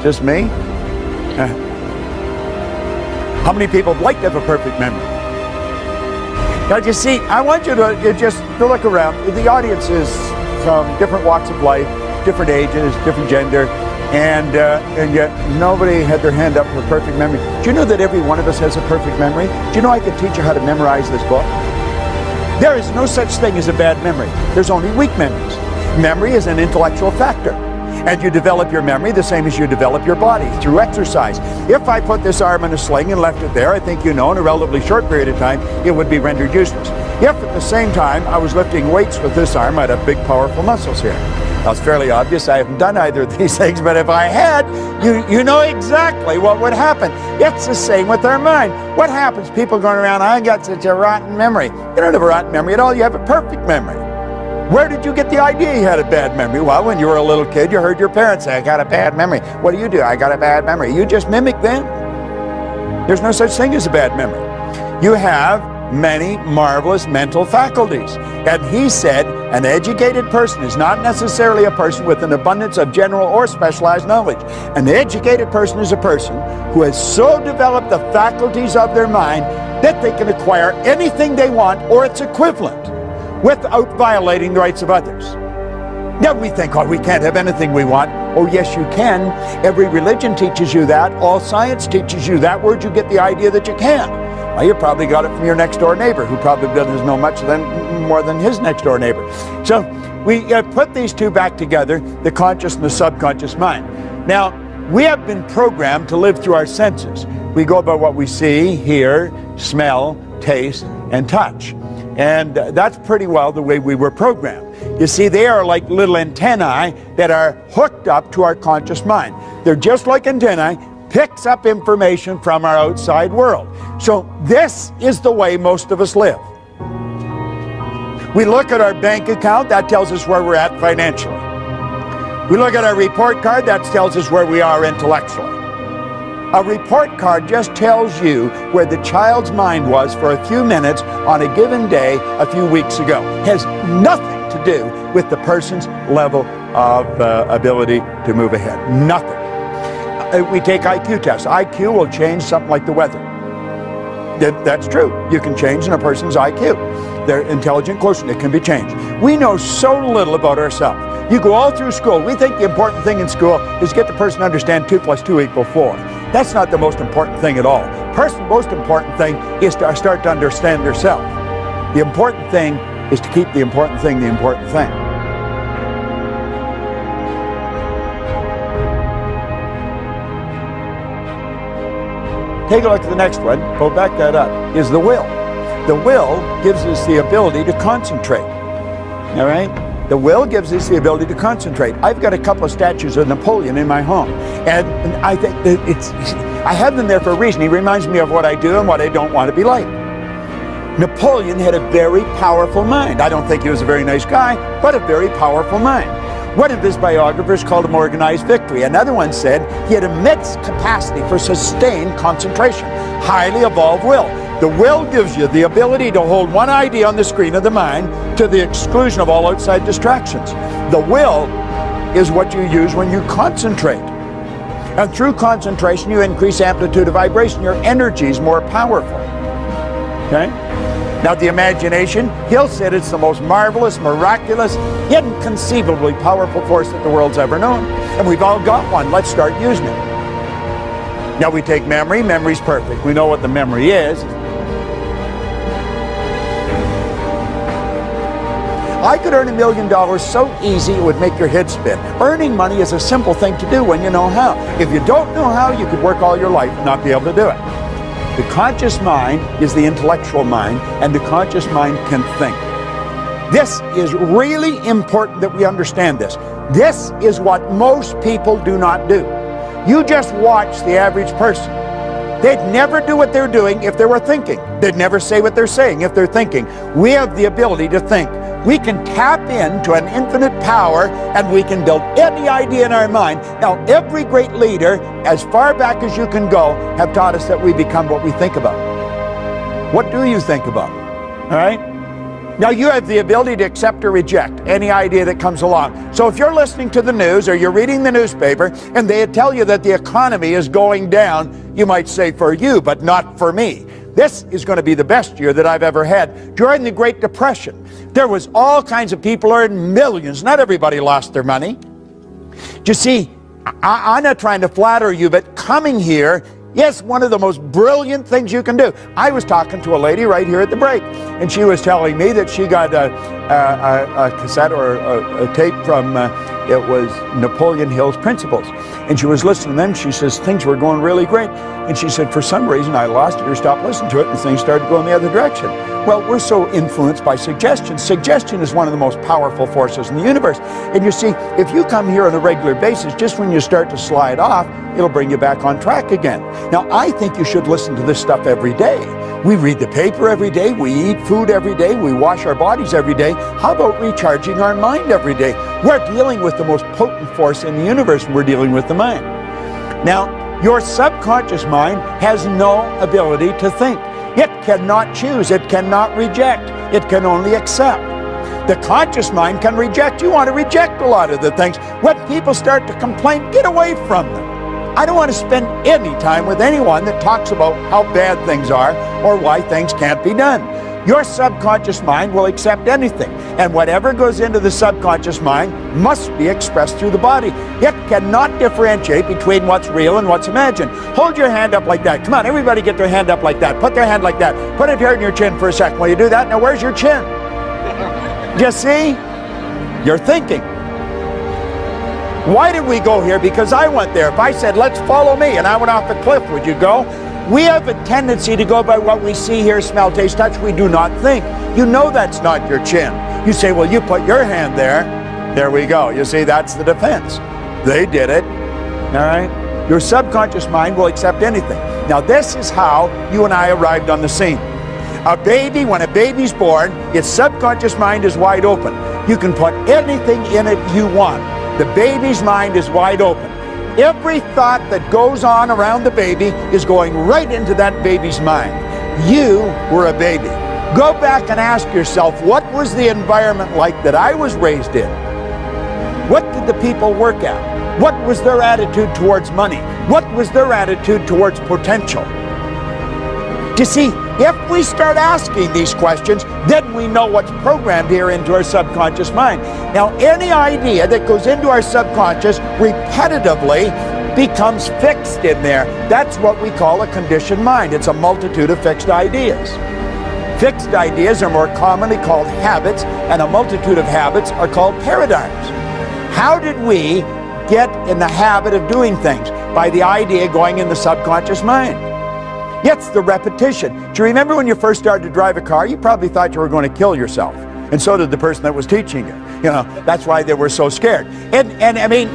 Just me? How many people would like to have a perfect memory? Now, you see, I want you to just look around. The audience is from different walks of life, different ages, different gender, and yet nobody had their hand up for a perfect memory. Do you know that every one of us has a perfect memory? Do you know I could teach you how to memorize this book? There is no such thing as a bad memory. There's only weak memories. Memory is an intellectual factor. And you develop your memory the same as you develop your body, through exercise. If I put this arm in a sling and left it there, I think you know in a relatively short period of time, it would be rendered useless. If at the same time I was lifting weights with this arm, I'd have big, powerful muscles here. Now, it's fairly obvious I haven't done either of these things, but if I had, you know exactly what would happen. It's the same with our mind. What happens? People going around, I got such a rotten memory. You don't have a rotten memory at all. You have a perfect memory. Where did you get the idea you had a bad memory? Well, when you were a little kid, you heard your parents say, I got a bad memory. What do? I got a bad memory. You just mimic them. There's no such thing as a bad memory. You have many marvelous mental faculties. And he said, an educated person is not necessarily a person with an abundance of general or specialized knowledge. An educated person is a person who has so developed the faculties of their mind that they can acquire anything they want or its equivalent without violating the rights of others. Now we think, oh, we can't have anything we want. Oh, yes, you can. Every religion teaches you that. All science teaches you that. Where'd you get the idea that you can? Well, you probably got it from your next door neighbor, who probably doesn't know much more than his next door neighbor. So we put these two back together, the conscious and the subconscious mind. Now, we have been programmed to live through our senses. We go by what we see, hear, smell, taste, and touch. And that's pretty well the way we were programmed. You see, they are like little antennae that are hooked up to our conscious mind. They're just like antennae, picks up information from our outside world. So this is the way most of us live. We look at our bank account, that tells us where we're at financially. We look at our report card, that tells us where we are intellectually. A report card just tells you where the child's mind was for a few minutes on a given day a few weeks ago. It has nothing to do with the person's level of ability to move ahead. Nothing. We take IQ tests. IQ will change something like the weather. That's true. You can change in a person's IQ. Their intelligent quotient, it can be changed. We know so little about ourselves. You go all through school. We think the important thing in school is get the person to understand 2 + 2 = 4. That's not the most important thing at all. The most important thing is to start to understand yourself. The important thing is to keep the important thing the important thing. Take a look at the next one. We'll back that up. Is the will. The will gives us the ability to concentrate. All right? The will gives us the ability to concentrate. I've got a couple of statues of Napoleon in my home. And I think that I have them there for a reason. He reminds me of what I do and what I don't want to be like. Napoleon had a very powerful mind. I don't think he was a very nice guy, but a very powerful mind. One of his biographers called him organized victory. Another one said he had immense capacity for sustained concentration, highly evolved will. The will gives you the ability to hold one idea on the screen of the mind to the exclusion of all outside distractions. The will is what you use when you concentrate. And through concentration, you increase amplitude of vibration. Your energy is more powerful. Okay? Now the imagination, he'll said it's the most marvelous, miraculous, inconceivably powerful force that the world's ever known. And we've all got one. Let's start using it. Now we take memory. Memory's perfect. We know what the memory is. I could earn $1 million so easy it would make your head spin. Earning money is a simple thing to do when you know how. If you don't know how, you could work all your life and not be able to do it. The conscious mind is the intellectual mind, and the conscious mind can think. This is really important that we understand this. This is what most people do not do. You just watch the average person. They'd never do what they're doing if they were thinking. They'd never say what they're saying if they're thinking. We have the ability to think. We can tap into an infinite power and we can build any idea in our mind. Now, every great leader, as far back as you can go, have taught us that we become what we think about. What do you think about? All right? Now, you have the ability to accept or reject any idea that comes along. So if you're listening to the news or you're reading the newspaper and they tell you that the economy is going down, you might say, for you, but not for me. This is going to be the best year that I've ever had. During the Great Depression, there was all kinds of people earning millions. Not everybody lost their money. You see, I'm not trying to flatter you, but coming here is one of the most brilliant things you can do. I was talking to a lady right here at the break, and she was telling me that she got a cassette or a tape from, it was Napoleon Hill's Principles. And she was listening to them. She says, things were going really great. And she said, for some reason, I lost it or stopped listening to it, and things started going the other direction. Well, we're so influenced by suggestion. Suggestion is one of the most powerful forces in the universe. And you see, if you come here on a regular basis, just when you start to slide off, it'll bring you back on track again. Now, I think you should listen to this stuff every day. We read the paper every day, we eat food every day, we wash our bodies every day. How about recharging our mind every day? We're dealing with the most potent force in the universe, and we're dealing with the mind. Now, your subconscious mind has no ability to think. It cannot choose, it cannot reject, it can only accept. The conscious mind can reject. You want to reject a lot of the things. When people start to complain, get away from them. I don't want to spend any time with anyone that talks about how bad things are or why things can't be done. Your subconscious mind will accept anything, and whatever goes into the subconscious mind must be expressed through the body. It cannot differentiate between what's real and what's imagined. Hold your hand up like that. Come on, everybody get their hand up like that. Put their hand like that. Put it here in your chin for a second. While you do that, now where's your chin? You see? You're thinking. Why did we go here? Because I went there. If I said, let's follow me, and I went off the cliff, would you go? We have a tendency to go by what we see, hear, smell, taste, touch. We do not think. You know that's not your chin. You say, well, you put your hand there. There we go. You see, that's the defense. They did it. All right? Your subconscious mind will accept anything. Now, this is how you and I arrived on the scene. A baby, when a baby's born, its subconscious mind is wide open. You can put anything in it you want. The baby's mind is wide open. Every thought that goes on around the baby is going right into that baby's mind. You were a baby. Go back and ask yourself, what was the environment like that I was raised in? What did the people work at? What was their attitude towards money? What was their attitude towards potential? You see, if we start asking these questions, then we know what's programmed here into our subconscious mind. Now, any idea that goes into our subconscious repetitively becomes fixed in there. That's what we call a conditioned mind. It's a multitude of fixed ideas. Fixed ideas are more commonly called habits, and a multitude of habits are called paradigms. How did we get in the habit of doing things? By the idea going in the subconscious mind. It's the repetition. Do you remember when you first started to drive a car? You probably thought you were going to kill yourself. And so did the person that was teaching you. You know, that's why they were so scared. And I mean,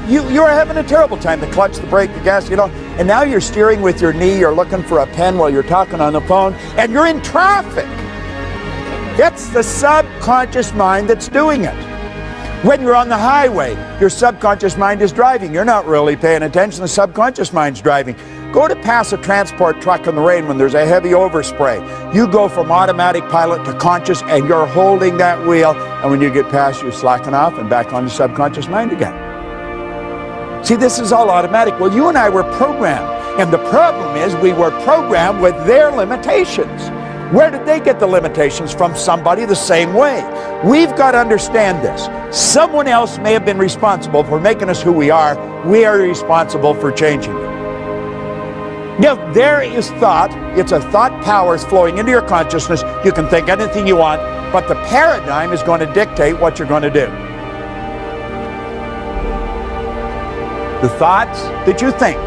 you were having a terrible time. The clutch, the brake, the gas, you know. And now you're steering with your knee. You're looking for a pen while you're talking on the phone. And you're in traffic. It's the subconscious mind that's doing it. When you're on the highway, your subconscious mind is driving. You're not really paying attention. The subconscious mind's driving. Go to pass a transport truck in the rain when there's a heavy overspray. You go from automatic pilot to conscious, and you're holding that wheel. And when you get past, you're slacking off and back on the subconscious mind again. See, this is all automatic. Well, you and I were programmed. And the problem is we were programmed with their limitations. Where did they get the limitations? From somebody the same way. We've got to understand this. Someone else may have been responsible for making us who we are. We are responsible for changing it. Now, there is thought. It's a thought powers flowing into your consciousness. You can think anything you want, but the paradigm is going to dictate what you're going to do. The thoughts that you think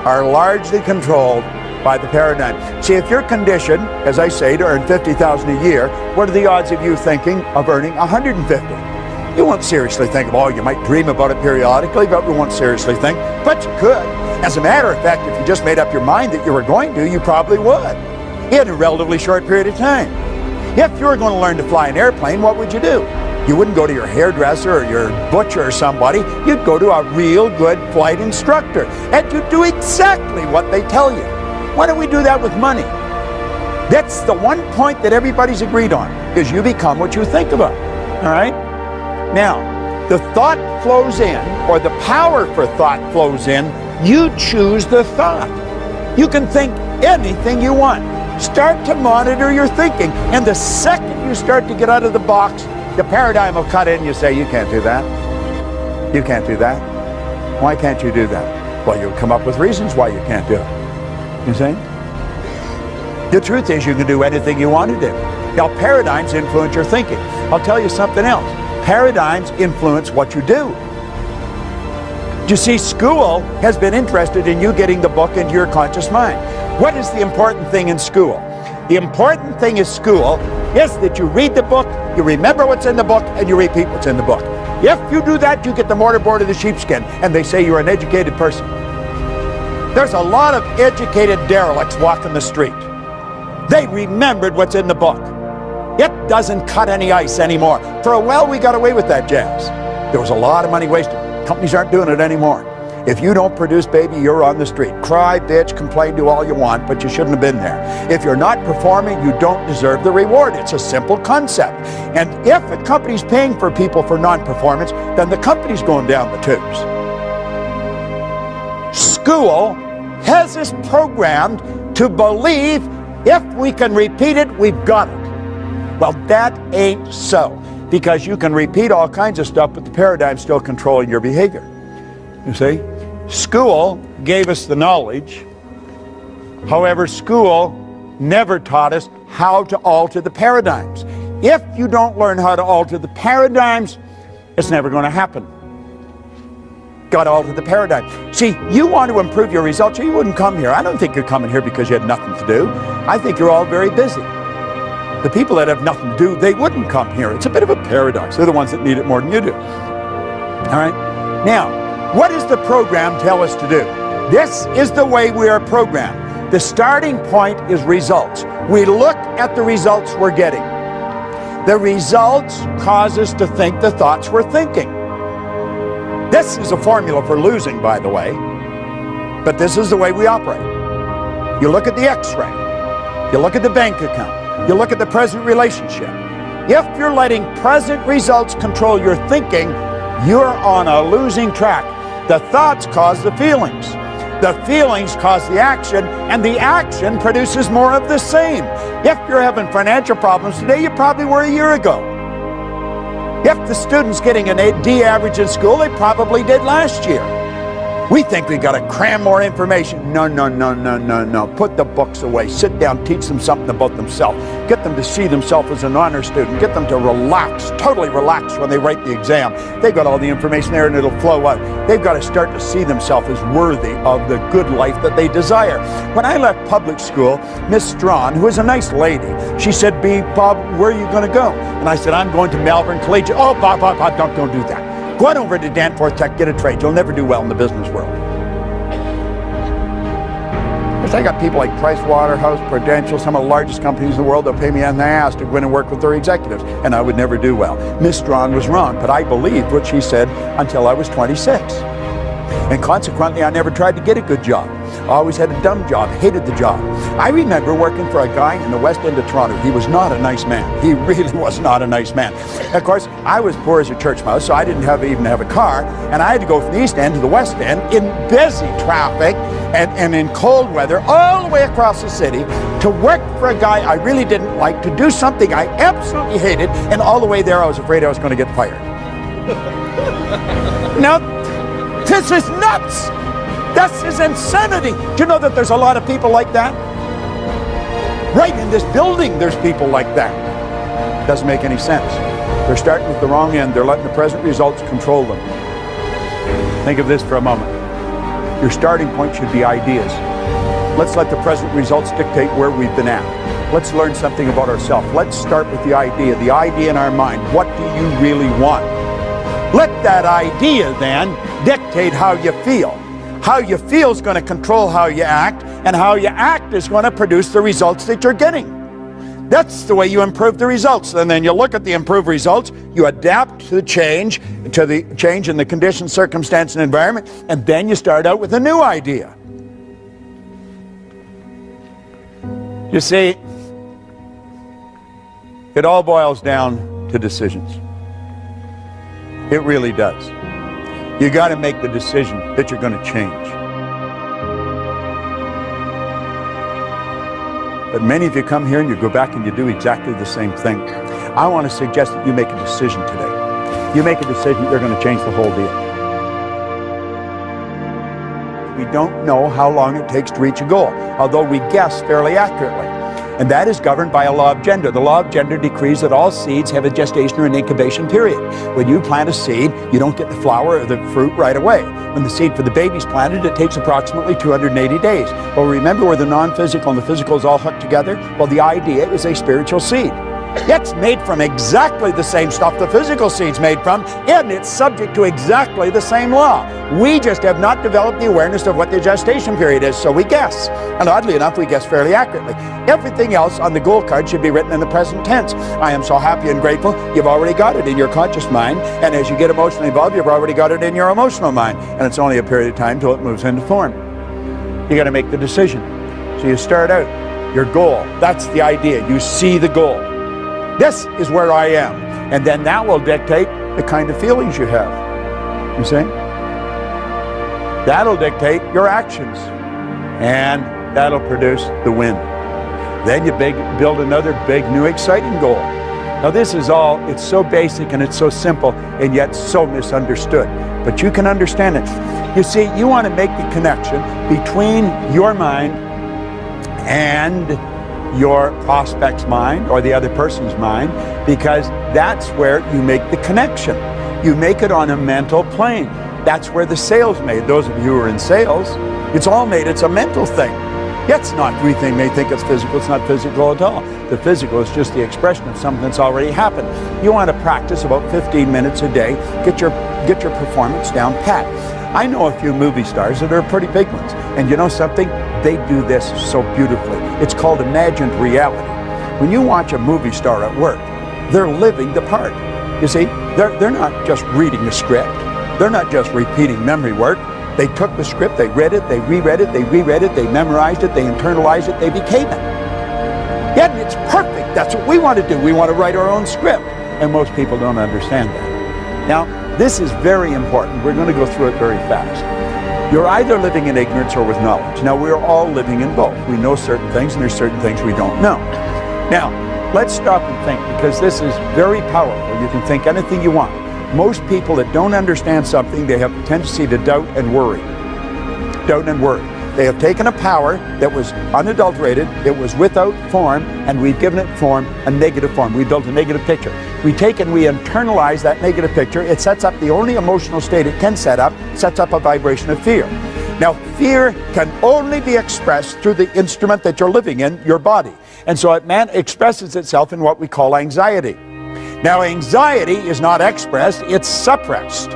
are largely controlled by the paradigm. See, if you're conditioned, as I say, to earn $50,000 a year, what are the odds of you thinking of earning 150? You won't seriously think of, oh, you might dream about it periodically, but you won't seriously think, but you could. As a matter of fact, if you just made up your mind that you were going to, you probably would, in a relatively short period of time. If you were going to learn to fly an airplane, what would you do? You wouldn't go to your hairdresser or your butcher or somebody. You'd go to a real good flight instructor, and you'd do exactly what they tell you. Why don't we do that with money? That's the one point that everybody's agreed on, is you become what you think about, all right? Now, the thought flows in, or the power for thought flows in. You choose the thought. You can think anything you want. Start to monitor your thinking, and the second you start to get out of the box, the paradigm will cut in and you say, you can't do that. You can't do that. Why can't you do that? Well, you'll come up with reasons why you can't do it. You see? The truth is you can do anything you want to do. Now, paradigms influence your thinking. I'll tell you something else. Paradigms influence what you do. You see, school has been interested in you getting the book into your conscious mind. What is the important thing in school? The important thing in school is that you read the book, you remember what's in the book, and you repeat what's in the book. If you do that, you get the mortarboard of the sheepskin, and they say you're an educated person. There's a lot of educated derelicts walking the street. They remembered what's in the book. It doesn't cut any ice anymore. For a while, we got away with that jazz. There was a lot of money wasted. Companies aren't doing it anymore. If you don't produce, baby, you're on the street. Cry, bitch, complain, do all you want, but you shouldn't have been there. If you're not performing, you don't deserve the reward. It's a simple concept. And if a company's paying for people for non-performance, then the company's going down the tubes. School has us programmed to believe if we can repeat it, we've got it. Well, that ain't so, because you can repeat all kinds of stuff, but the paradigm's still controlling your behavior. You see? School gave us the knowledge. However, school never taught us how to alter the paradigms. If you don't learn how to alter the paradigms, it's never going to happen. Got to alter the paradigm. See, you want to improve your results, or you wouldn't come here. I don't think you're coming here because you had nothing to do. I think you're all very busy. The people that have nothing to do, they wouldn't come here. It's a bit of a paradox. They're the ones that need it more than you do. All right? Now, what does the program tell us to do? This is the way we are programmed. The starting point is results. We look at the results we're getting. The results cause us to think the thoughts we're thinking. This is a formula for losing, by the way, but this is the way we operate. You look at the x-ray. You look at the bank account. You look at the present relationship. If you're letting present results control your thinking, you're on a losing track. The thoughts cause the feelings. The feelings cause the action, and the action produces more of the same. If you're having financial problems today, you probably were a year ago. If the student's getting an D average in school, they probably did last year. We think we got to cram more information. No, no, no, no, no, no. Put the books away. Sit down, teach them something about themselves. Get them to see themselves as an honor student. Get them to relax, totally relax when they write the exam. They've got all the information there and it'll flow out. They've got to start to see themselves as worthy of the good life that they desire. When I left public school, Miss Strawn, who was a nice lady, she said, Bob, where are you going to go? And I said, I'm going to Malvern Collegiate. Oh, Bob, don't do that. Go on over to Danforth Tech, get a trade. You'll never do well in the business world. Because I got people like Price Waterhouse, Prudential, some of the largest companies in the world. They'll pay me on the ass to go in and work with their executives, and I would never do well. Miss Strawn was wrong, but I believed what she said until I was 26. And consequently, I never tried to get a good job. I always had a dumb job, hated the job. I remember working for a guy in the West End of Toronto. He was not a nice man. He really was not a nice man. Of course, I was poor as a church mouse, so I didn't even have a car, and I had to go from the East End to the West End in busy traffic and in cold weather all the way across the city to work for a guy I really didn't like, to do something I absolutely hated, and all the way there I was afraid I was going to get fired. Now, this is nuts! This is insanity. Do you know that there's a lot of people like that? Right in this building, there's people like that. Doesn't make any sense. They're starting with the wrong end. They're letting the present results control them. Think of this for a moment. Your starting point should be ideas. Let's let the present results dictate where we've been at. Let's learn something about ourselves. Let's start with the idea in our mind. What do you really want? Let that idea then dictate how you feel. How you feel is going to control how you act, and how you act is going to produce the results that you're getting. That's the way you improve the results. And then you look at the improved results, you adapt to the change in the condition, circumstance, and environment, and then you start out with a new idea. You see, it all boils down to decisions. It really does. You got to make the decision that you're going to change. But many of you come here and you go back and you do exactly the same thing. I want to suggest that you make a decision today. You make a decision, you're going to change the whole deal. We don't know how long it takes to reach a goal, although we guess fairly accurately. And that is governed by a law of gender. The law of gender decrees that all seeds have a gestation or an incubation period. When you plant a seed, you don't get the flower or the fruit right away. When the seed for the baby's planted, it takes approximately 280 days. Well, remember where the non-physical and the physical is all hooked together? Well, the idea is a spiritual seed. It's made from exactly the same stuff the physical seed's made from, and it's subject to exactly the same law. We just have not developed the awareness of what the gestation period is, so we guess. And oddly enough, we guess fairly accurately. Everything else on the goal card should be written in the present tense. I am so happy and grateful. You've already got it in your conscious mind, and as you get emotionally involved, you've already got it in your emotional mind. And it's only a period of time till it moves into form. You got to make the decision. So you start out, your goal, that's the idea. You see the goal. This is where I am. And then that will dictate the kind of feelings you have. You see? That'll dictate your actions. And that'll produce the win. Then you build another big, new, exciting goal. Now this is all, it's so basic and it's so simple and yet so misunderstood. But you can understand it. You see, you want to make the connection between your mind and your prospect's mind or the other person's mind, because that's where you make the connection. You make it on a mental plane. That's where the sale's made. Those of you who are in sales, it's all made, it's a mental thing. It's not, we may think it's physical, it's not physical at all. The physical is just the expression of something that's already happened. You want to practice about 15 minutes a day, get your performance down pat. I know a few movie stars that are pretty big ones. And you know something? They do this so beautifully. It's called imagined reality. When you watch a movie star at work, they're living the part. You see, they're not just reading a script. They're not just repeating memory work. They took the script, they read it, they reread it, they memorized it, they internalized it, they became it. Yeah, and it's perfect. That's what we want to do. We want to write our own script. And most people don't understand that. Now, this is very important. We're going to go through it very fast. You're either living in ignorance or with knowledge. Now, we're all living in both. We know certain things and there's certain things we don't know. Now, let's stop and think, because this is very powerful. You can think anything you want. Most people that don't understand something, they have a tendency to doubt and worry. Doubt and worry. They have taken a power that was unadulterated, it was without form, and we've given it form, a negative form. We built a negative picture. We take and we internalize that negative picture. It sets up the only emotional state it can set up, sets up a vibration of fear. Now, fear can only be expressed through the instrument that you're living in, your body. And so it expresses itself in what we call anxiety. Now, anxiety is not expressed, it's suppressed.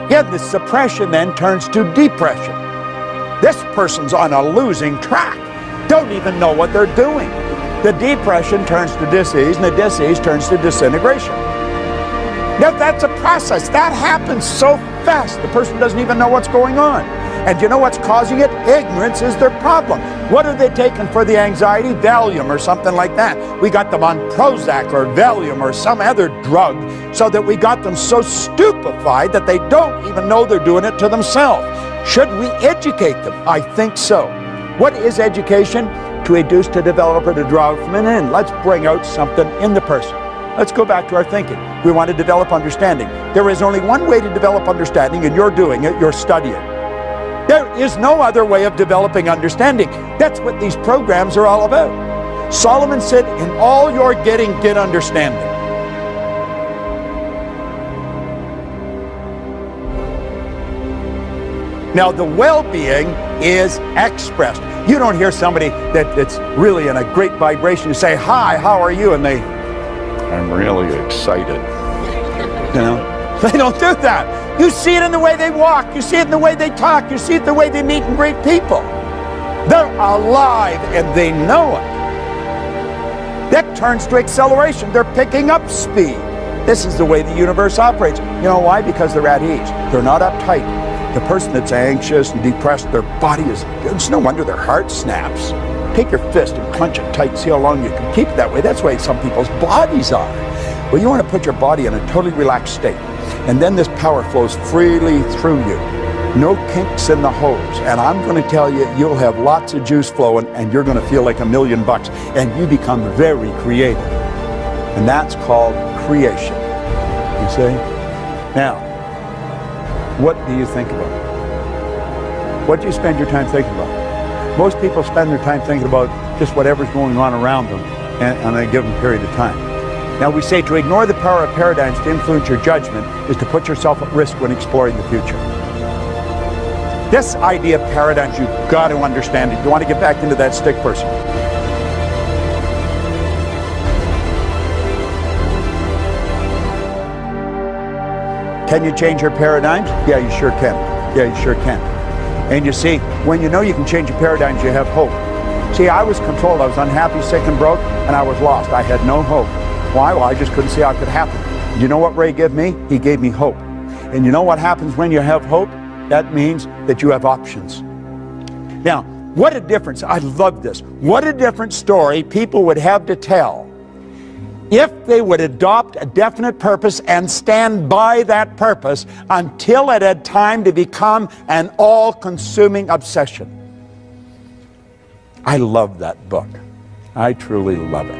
Yet the suppression then turns to depression. This person's on a losing track, don't even know what they're doing. The depression turns to disease, and the disease turns to disintegration. Now, that's a process. That happens so fast, the person doesn't even know what's going on. And you know what's causing it? Ignorance is their problem. What are they taking for the anxiety? Valium or something like that. We got them on Prozac or Valium or some other drug, so that we got them so stupefied that they don't even know they're doing it to themselves. Should we educate them? I think so. What is education? To induce, to develop, or to draw from an end. Let's bring out something in the person. Let's go back to our thinking. We want to develop understanding. There is only one way to develop understanding, and you're doing it, you're studying. There is no other way of developing understanding. That's what these programs are all about. Solomon said, in all you're getting, get understanding. Now, the well-being is expressed. You don't hear somebody that's really in a great vibration. You say, hi, how are you? And I'm really excited. You know, they don't do that. You see it in the way they walk. You see it in the way they talk. You see it in the way they meet and greet people. They're alive and they know it. That turns to acceleration. They're picking up speed. This is the way the universe operates. You know why? Because they're at ease. They're not uptight. The person that's anxious and depressed, their body is, it's no wonder their heart snaps. Take your fist and clench it tight, see how long you can keep it that way. That's the way some people's bodies are. Well, you want to put your body in a totally relaxed state. And then this power flows freely through you. No kinks in the hose. And I'm going to tell you, you'll have lots of juice flowing and you're going to feel like $1 million. And you become very creative. And that's called creation. You see? Now, what do you think about? What do you spend your time thinking about? Most people spend their time thinking about just whatever's going on around them on a given period of time. Now we say to ignore the power of paradigms to influence your judgment is to put yourself at risk when exploring the future. This idea of paradigms, you've got to understand it. You want to get back into that stick person. Can you change your paradigms? Yeah, you sure can. Yeah, you sure can. And you see, when you know you can change your paradigms, you have hope. See, I was controlled. I was unhappy, sick, and broke, and I was lost. I had no hope. Why? Well, I just couldn't see how it could happen. You know what Ray gave me? He gave me hope. And you know what happens when you have hope? That means that you have options. Now, what a difference. I love this. What a different story people would have to tell if they would adopt a definite purpose and stand by that purpose until it had time to become an all-consuming obsession. I love that book. I truly love it.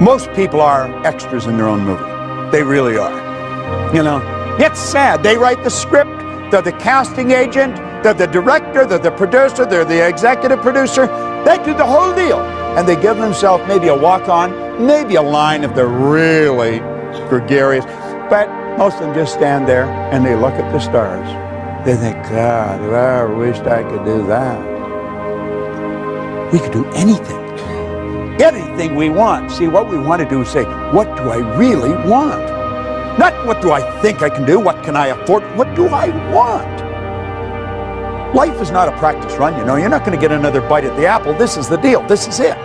Most people are extras in their own movie. They really are. You know, it's sad. They write the script, they're the casting agent, they're the director, they're the producer, they're the executive producer. They do the whole deal. And they give themselves maybe a walk-on, maybe a line if they're really gregarious. But most of them just stand there and they look at the stars. They think, God, I wished I could do that. We could do anything. Anything we want. See, what we want to do is say, what do I really want? Not what do I think I can do, what can I afford, what do I want? Life is not a practice run, you know. You're not going to get another bite at the apple. This is the deal. This is it.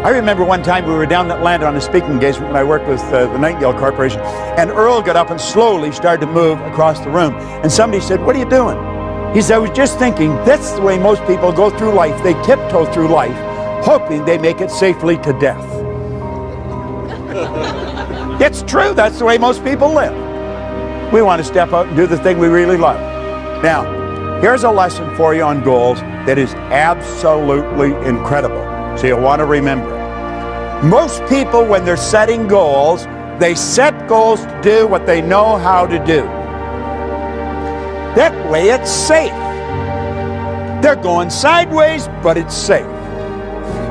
I remember one time we were down in Atlanta on a speaking engagement when I worked with the Nightingale Corporation, and Earl got up and slowly started to move across the room. And somebody said, what are you doing? He said, I was just thinking, that's the way most people go through life. They tiptoe through life, hoping they make it safely to death. It's true. That's the way most people live. We want to step out and do the thing we really love. Now, here's a lesson for you on goals that is absolutely incredible. So you'll want to remember. Most people, when they're setting goals, they set goals to do what they know how to do. That way it's safe. They're going sideways, but it's safe.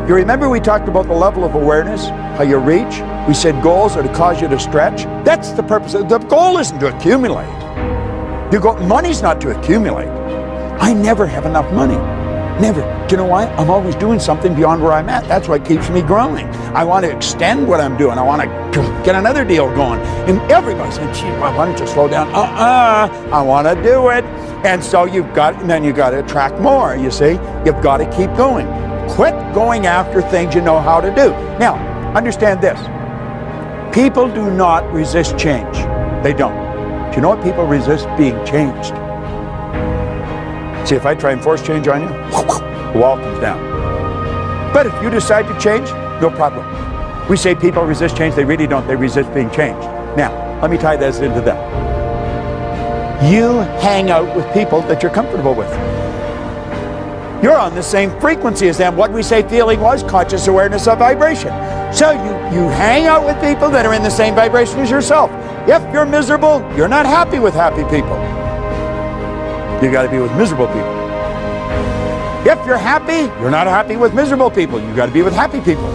You remember we talked about the level of awareness, how you reach? We said goals are to cause you to stretch. That's the purpose. The goal isn't to accumulate. Money's not to accumulate. I never have enough money. Never. Do you know why? I'm always doing something beyond where I'm at. That's what keeps me growing. I want to extend what I'm doing. I want to get another deal going. And everybody said, gee, why don't you slow down? I want to do it. And so you've got to attract more, you see. You've got to keep going. Quit going after things you know how to do. Now, understand this. People do not resist change. They don't. Do you know what people resist? Being changed. See, if I try and force change on you, the wall comes down. But if you decide to change, no problem. We say people resist change. They really don't. They resist being changed. Now, let me tie this into them. You hang out with people that you're comfortable with. You're on the same frequency as them. What we say feeling was conscious awareness of vibration. So you hang out with people that are in the same vibration as yourself. If you're miserable, you're not happy with happy people. You got to be with miserable people. If you're happy, you're not happy with miserable people. You got to be with happy people.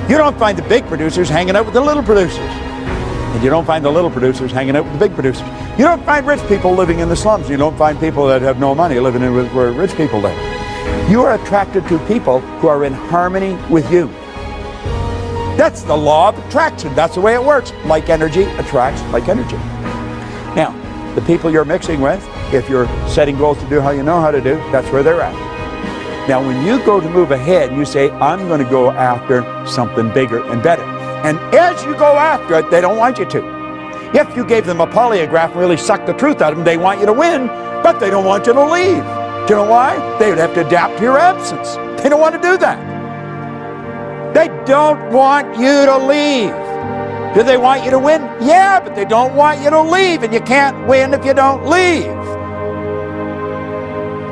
You don't find the big producers hanging out with the little producers. And you don't find the little producers hanging out with the big producers. You don't find rich people living in the slums. You don't find people that have no money living in where rich people live. You are attracted to people who are in harmony with you. That's the law of attraction. That's the way it works. Like energy attracts like energy. Now, the people you're mixing with, if you're setting goals to do how you know how to do, that's where they're at. Now, when you go to move ahead and you say, I'm going to go after something bigger and better. And as you go after it, they don't want you to. If you gave them a polygraph and really sucked the truth out of them, they want you to win, but they don't want you to leave. Do you know why? They would have to adapt to your absence. They don't want to do that. They don't want you to leave. Do they want you to win? Yeah, but they don't want you to leave, and you can't win if you don't leave.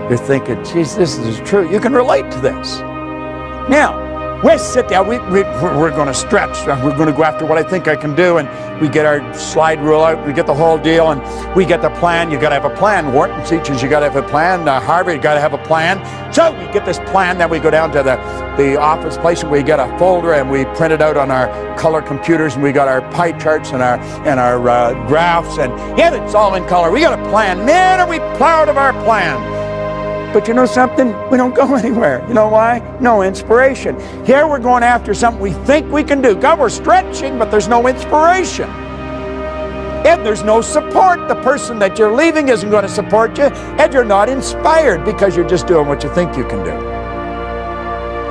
You're thinking, geez, this is true. You can relate to this. Now, we sit down, we're going to stretch. We're going to go after what I think I can do, and we get our slide rule out, we get the whole deal, and we get the plan. You got to have a plan. Wharton teaches you got to have a plan. Harvard, you got to have a plan. So we get this plan, then we go down to the office place, and we get a folder, and we print it out on our color computers, and we got our pie charts and our graphs, and it's all in color. We got a plan. Man, are we proud of our plan? But you know something? We don't go anywhere. You know why? No inspiration. Here we're going after something we think we can do. God, we're stretching, but there's no inspiration. And there's no support. The person that you're leaving isn't going to support you, and you're not inspired because you're just doing what you think you can do.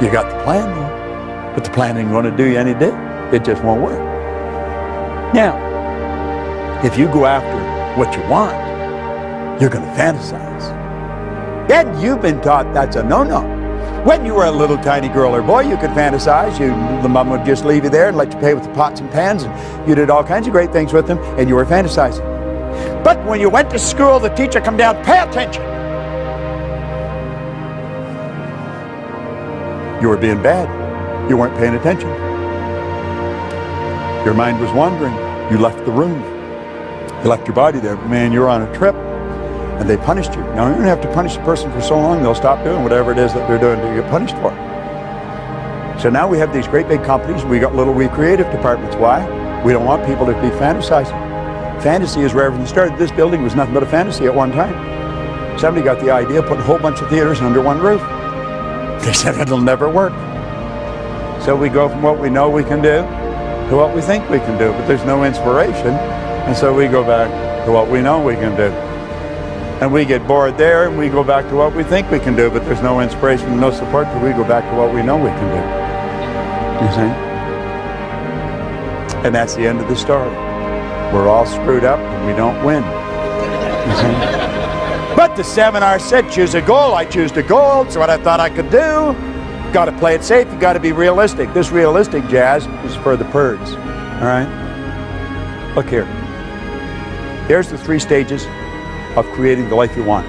You got the plan, though, but the plan ain't going to do you any good. It just won't work. Now, if you go after what you want, you're going to fantasize. And you've been taught that's a no-no. When you were a little tiny girl or boy, you could fantasize. The mom would just leave you there and let you play with the pots and pans, and you did all kinds of great things with them, and you were fantasizing. But when you went to school, the teacher come down, pay attention. You were being bad. You weren't paying attention. Your mind was wandering. You left the room. You left your body there. Man, you were on a trip. And they punished you. Now, you don't have to punish a person for so long, they'll stop doing whatever it is that they're doing to get punished for. So now we have these great big companies. We got little wee creative departments. Why? We don't want people to be fantasizing. Fantasy is where everything started. This building was nothing but a fantasy at one time. Somebody got the idea of putting a whole bunch of theaters under one roof. They said it'll never work. So we go from what we know we can do to what we think we can do, but there's no inspiration. And so we go back to what we know we can do. And we get bored there, and we go back to what we think we can do, but there's no inspiration, no support, so we go back to what we know we can do. You see? And that's the end of the story. We're all screwed up, and we don't win. You see? But the seminar said, choose a goal. I choose the goal. It's what I thought I could do. Got to play it safe. You got to be realistic. This realistic jazz is for the birds. All right? Look here. Here's the 3 stages of creating the life you want.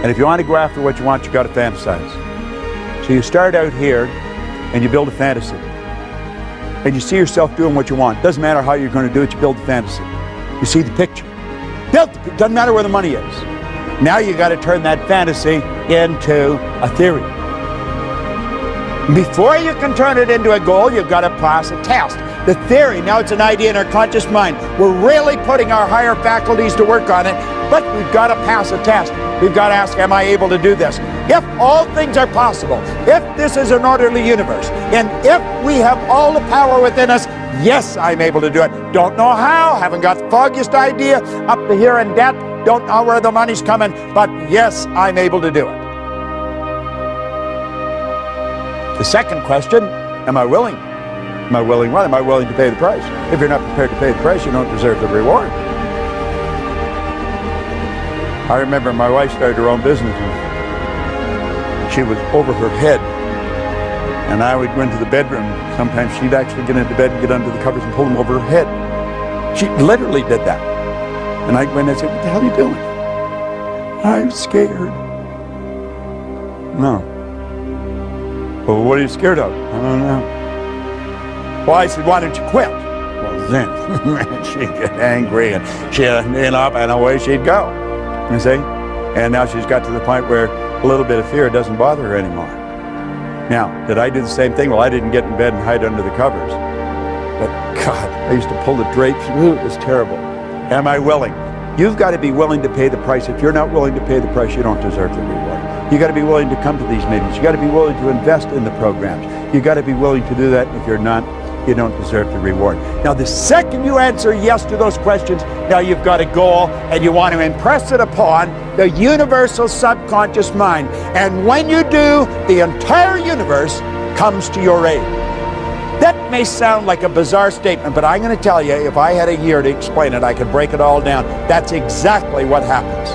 And if you want to go after what you want, you got to fantasize. So you start out here and you build a fantasy. And you see yourself doing what you want. Doesn't matter how you're going to do it, you build the fantasy. You see the picture. Doesn't matter where the money is. Now you got to turn that fantasy into a theory. Before you can turn it into a goal, you've got to pass a test. The theory, now it's an idea in our conscious mind. We're really putting our higher faculties to work on it, but we've got to pass a test. We've got to ask, am I able to do this? If all things are possible, if this is an orderly universe, and if we have all the power within us, yes, I'm able to do it. Don't know how, haven't got the foggiest idea, up to here in debt, don't know where the money's coming, but yes, I'm able to do it. The second question, am I willing? Am I willing what? Am I willing to pay the price? If you're not prepared to pay the price, you don't deserve the reward. I remember my wife started her own business, and she was over her head. And I would go into the bedroom. Sometimes she'd actually get into bed and get under the covers and pull them over her head. She literally did that. And I'd go in and say, what the hell are you doing? I'm scared. No. Well, what are you scared of? I don't know. Well, I said, why don't you quit? Well, then she'd get angry, and she'd end up, and away she'd go. You see? And now she's got to the point where a little bit of fear doesn't bother her anymore. Now, did I do the same thing? Well, I didn't get in bed and hide under the covers. But God, I used to pull the drapes. Ooh, it was terrible. Am I willing? You've got to be willing to pay the price. If you're not willing to pay the price, you don't deserve the reward. You got to be willing to come to these meetings. You got to be willing to invest in the programs. You got to be willing to do that. If you're not, you don't deserve the reward. Now, the second you answer yes to those questions, now you've got a goal and you want to impress it upon the universal subconscious mind. And when you do, the entire universe comes to your aid. That may sound like a bizarre statement, but I'm going to tell you, if I had a year to explain it, I could break it all down. That's exactly what happens.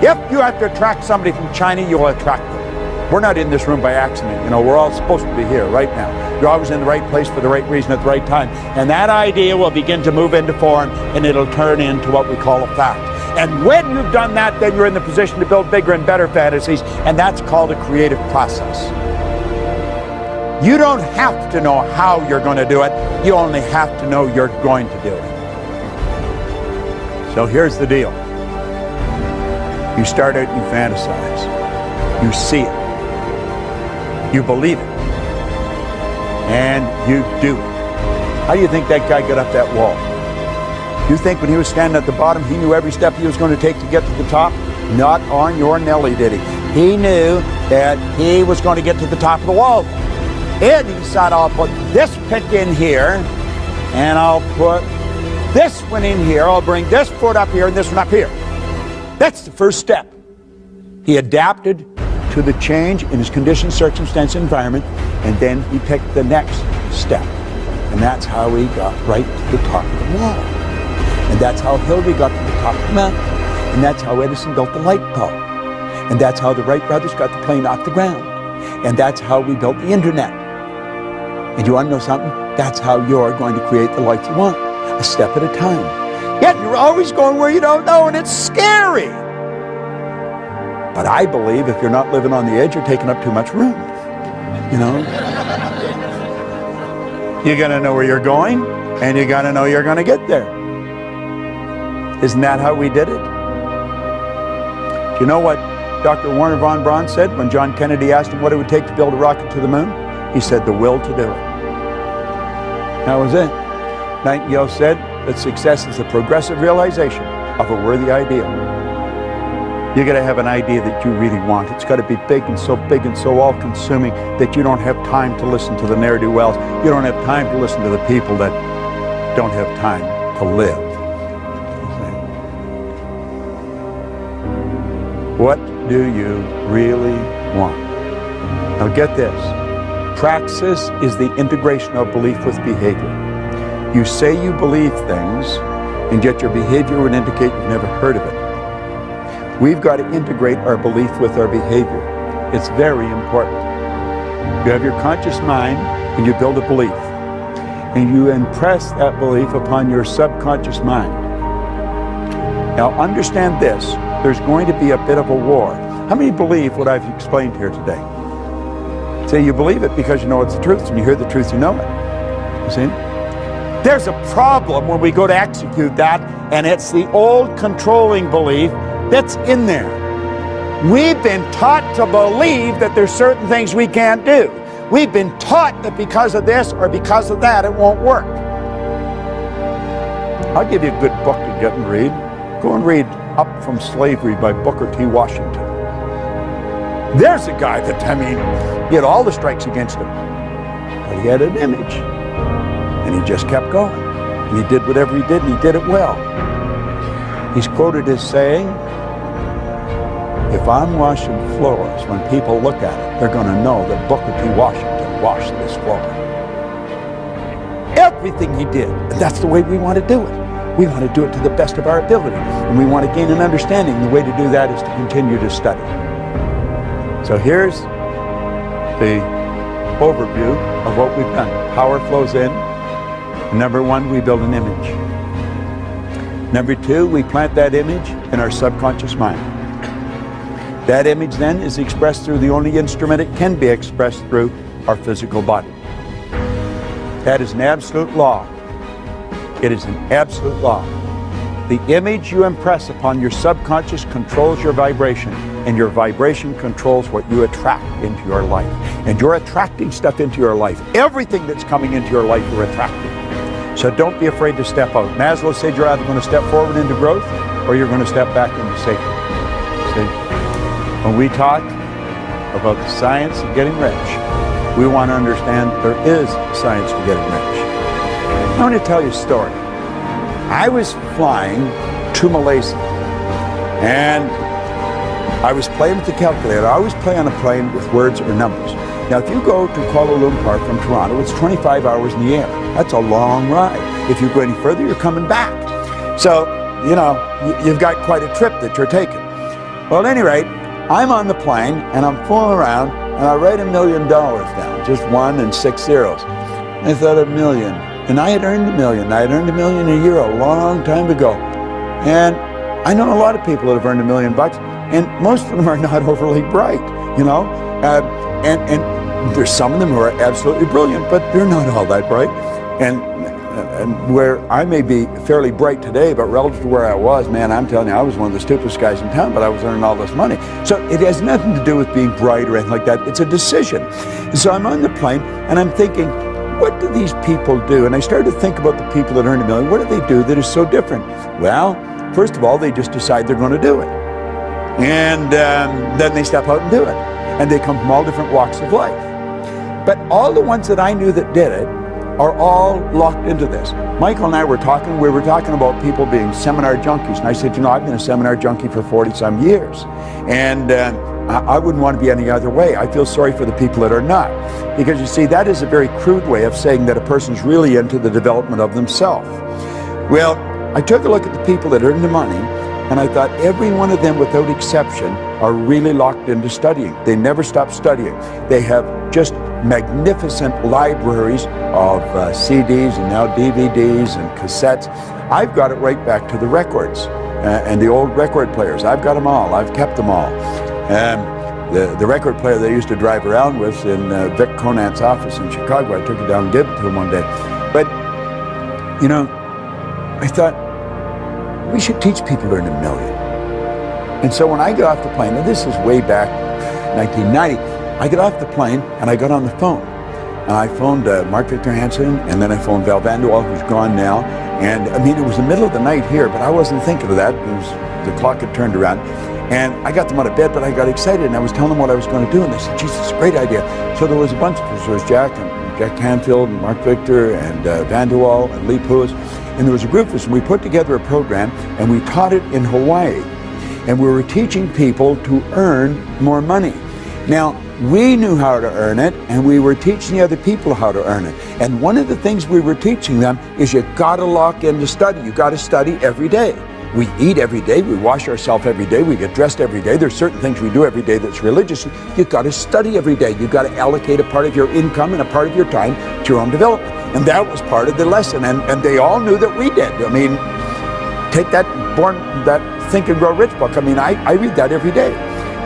If you have to attract somebody from China, you'll attract them. We're not in this room by accident. You know, we're all supposed to be here right now. You're always in the right place for the right reason at the right time. And that idea will begin to move into form, and it'll turn into what we call a fact. And when you've done that, then you're in the position to build bigger and better fantasies, and that's called a creative process. You don't have to know how you're going to do it. You only have to know you're going to do it. So here's the deal. You start out, you fantasize. You see it. You believe it. And you do it. How do you think that guy got up that wall? You think when he was standing at the bottom, he knew every step he was going to take to get to the top? Not on your Nelly, did he? He knew that he was going to get to the top of the wall. And he said, I'll put this pick in here, and I'll put this one in here. I'll bring this foot up here and this one up here. That's the first step. He adapted to the change in his condition, circumstance, environment, and then he picked the next step. And that's how he got right to the top of the wall. And that's how Hillary got to the top of the mountain. And that's how Edison built the light bulb. And that's how the Wright brothers got the plane off the ground. And that's how we built the internet. And you want to know something? That's how you're going to create the life you want, a step at a time. Yet you're always going where you don't know, and it's scary. But I believe if you're not living on the edge, you're taking up too much room. You know? You got to know where you're going, and you got to know you're going to get there. Isn't that how we did it? Do you know what Dr. Werner von Braun said when John Kennedy asked him what it would take to build a rocket to the moon? He said, the will to do it. That was it. Nightingale said that success is the progressive realization of a worthy ideal. You got to have an idea that you really want. It's got to be big and so all-consuming that you don't have time to listen to the ne'er-do-wells. You don't have time to listen to the people that don't have time to live. What do you really want? Now get this. Praxis is the integration of belief with behavior. You say you believe things, and yet your behavior would indicate you've never heard of it. We've got to integrate our belief with our behavior. It's very important. You have your conscious mind, and you build a belief. And you impress that belief upon your subconscious mind. Now understand this. There's going to be a bit of a war. How many believe what I've explained here today? Say you believe it because you know it's the truth, and you hear the truth, you know it. You see? There's a problem when we go to execute that, and it's the old controlling belief that's in there. We've been taught to believe that there's certain things we can't do. We've been taught that because of this or because of that, it won't work. I'll give you a good book to get and read. Go and read Up from Slavery by Booker T. Washington. There's a guy that, he had all the strikes against him, but he had an image, and he just kept going, and he did whatever he did, and he did it well. He's quoted as saying, if I'm washing floors, when people look at it, they're going to know that Booker T. Washington washed this floor. Everything he did, and that's the way we want to do it. We want to do it to the best of our ability, and we want to gain an understanding. The way to do that is to continue to study. So here's the overview of what we've done. Power flows in. Number one, we build an image. Number two, we plant that image in our subconscious mind. That image then is expressed through the only instrument it can be expressed through, our physical body. That is an absolute law. It is an absolute law. The image you impress upon your subconscious controls your vibration, and your vibration controls what you attract into your life. And you're attracting stuff into your life. Everything that's coming into your life, you're attracting. So don't be afraid to step out. Maslow said you're either going to step forward into growth or you're going to step back into safety. See? When we talk about the science of getting rich, we want to understand there is science to getting rich. I want to tell you a story. I was flying to Malaysia, and I was playing with the calculator. I always play on a plane with words or numbers. Now, if you go to Kuala Lumpur from Toronto, it's 25 hours in the air. That's a long ride. If you go any further, you're coming back. So, you know, you've got quite a trip that you're taking. Well, at any rate, I'm on the plane, and I'm fooling around, and I write $1 million down, just 1 and 6 zeros. I thought $1 million. And I had earned $1 million. I had earned $1 million a year a long time ago. And I know a lot of people that have earned $1 million bucks, and most of them are not overly bright, you know. And there's some of them who are absolutely brilliant, but they're not all that bright. And where I may be fairly bright today, but relative to where I was, man, I'm telling you, I was one of the stupidest guys in town, but I was earning all this money. So it has nothing to do with being bright or anything like that. It's a decision. And so I'm on the plane, and I'm thinking, what do these people do? And I started to think about the people that earn $1 million. What do they do that is so different? Well, first of all, they just decide they're going to do it. And then they step out and do it. And they come from all different walks of life. But all the ones that I knew that did it are all locked into this. Michael and I were talking, we were talking about people being seminar junkies. And I said, you know, I've been a seminar junkie for 40-some years. And I wouldn't want to be any other way. I feel sorry for the people that are not. Because you see, that is a very crude way of saying that a person's really into the development of themselves. Well, I took a look at the people that earn the money, and I thought every one of them without exception are really locked into studying. They never stop studying. They have just magnificent libraries of CDs and now DVDs and cassettes. I've got it right back to the records and the old record players. I've got them all. I've kept them all. The record player they used to drive around with in Vic Conant's office in Chicago, I took it down and gave it to him one day. But, you know, I thought, we should teach people to earn $1 million. And so when I got off the plane, and this is way back 1990, I got off the plane and I got on the phone. And I phoned Mark Victor Hansen, and then I phoned Val Vanderwall, who's gone now. And I mean, it was the middle of the night here, but I wasn't thinking of that. The clock had turned around. And I got them out of bed, but I got excited, and I was telling them what I was going to do, and they said, geez, it's a great idea. So there was a bunch of us. There was Jack Canfield, and Mark Victor, and Vanderwall, and Lee Poois, and there was a group of us, and we put together a program, and we taught it in Hawaii. And we were teaching people to earn more money. Now, we knew how to earn it, and we were teaching the other people how to earn it. And one of the things we were teaching them is you got to lock in to study. You got to study every day. We eat every day, we wash ourselves every day, we get dressed every day. There's certain things we do every day that's religious. You've got to study every day. You've got to allocate a part of your income and a part of your time to your own development. And that was part of the lesson. And they all knew that we did. I mean, take that Think and Grow Rich book. I mean, I read that every day.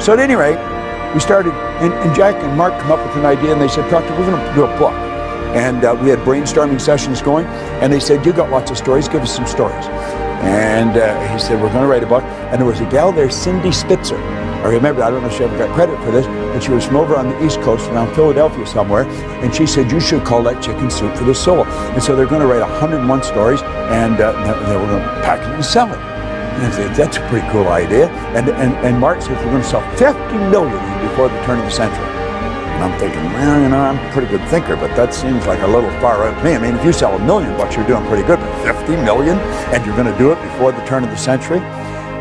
So at any rate, we started, and Jack and Mark come up with an idea, and they said, Proctor, we're going to do a book. And we had brainstorming sessions going, and they said, you got lots of stories, give us some stories. And he said, we're going to write a book. And there was a gal there, Cindy Spitzer. I remember, I don't know if she ever got credit for this, but she was from over on the East Coast, around Philadelphia somewhere. And she said, you should call that Chicken Soup for the Soul. And so they're going to write 101 stories, and they were going to pack it and sell it. And I said, that's a pretty cool idea. And Mark said, we're going to sell 50 million before the turn of the century. And I'm thinking, well, you know, I'm a pretty good thinker, but that seems like a little far out to me. I mean, if you sell $1 million, you're doing pretty good. But 50 million, and you're going to do it before the turn of the century?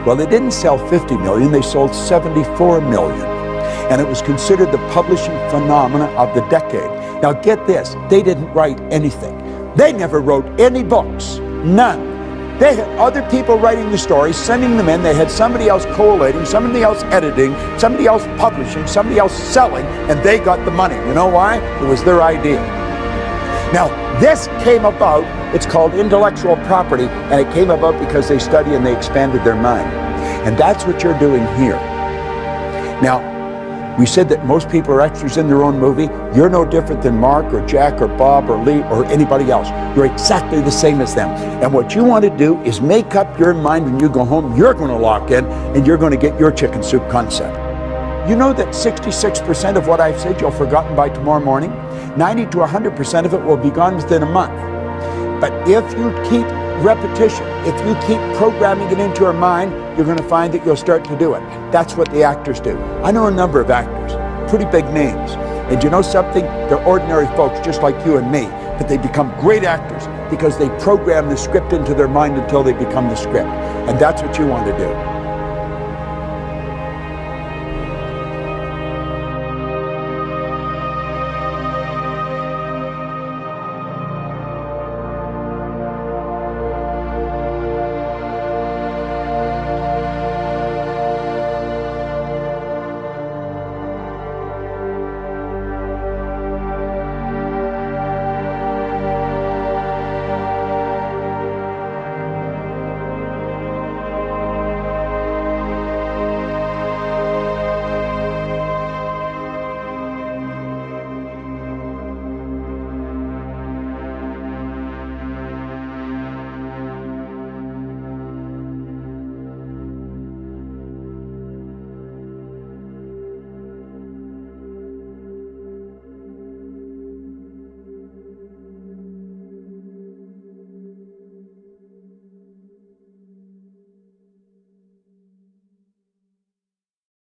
Well, they didn't sell 50 million, they sold 74 million. And it was considered the publishing phenomena of the decade. Now get this, they didn't write anything. They never wrote any books, none. They had other people writing the stories, sending them in. They had somebody else collating, somebody else editing, somebody else publishing, somebody else selling, and they got the money. You know why? It was their idea. Now, this came about, it's called intellectual property, and it came about because they studied and they expanded their mind. And that's what you're doing here. Now, We said that most people are extras in their own movie. You're no different than Mark or Jack or Bob or Lee or anybody else. You're exactly the same as them. And what you want to do is make up your mind when you go home, you're going to lock in and you're going to get your chicken soup concept. You know that 66% of what I've said you'll forgotten by tomorrow morning? 90 to 100% of it will be gone within a month. But if you keep repetition, if you keep programming it into your mind, you're going to find that you'll start to do it. That's what the actors do. I know a number of actors, pretty big names. And you know something? They're ordinary folks just like you and me, but they become great actors because they program the script into their mind until they become the script. And that's what you want to do.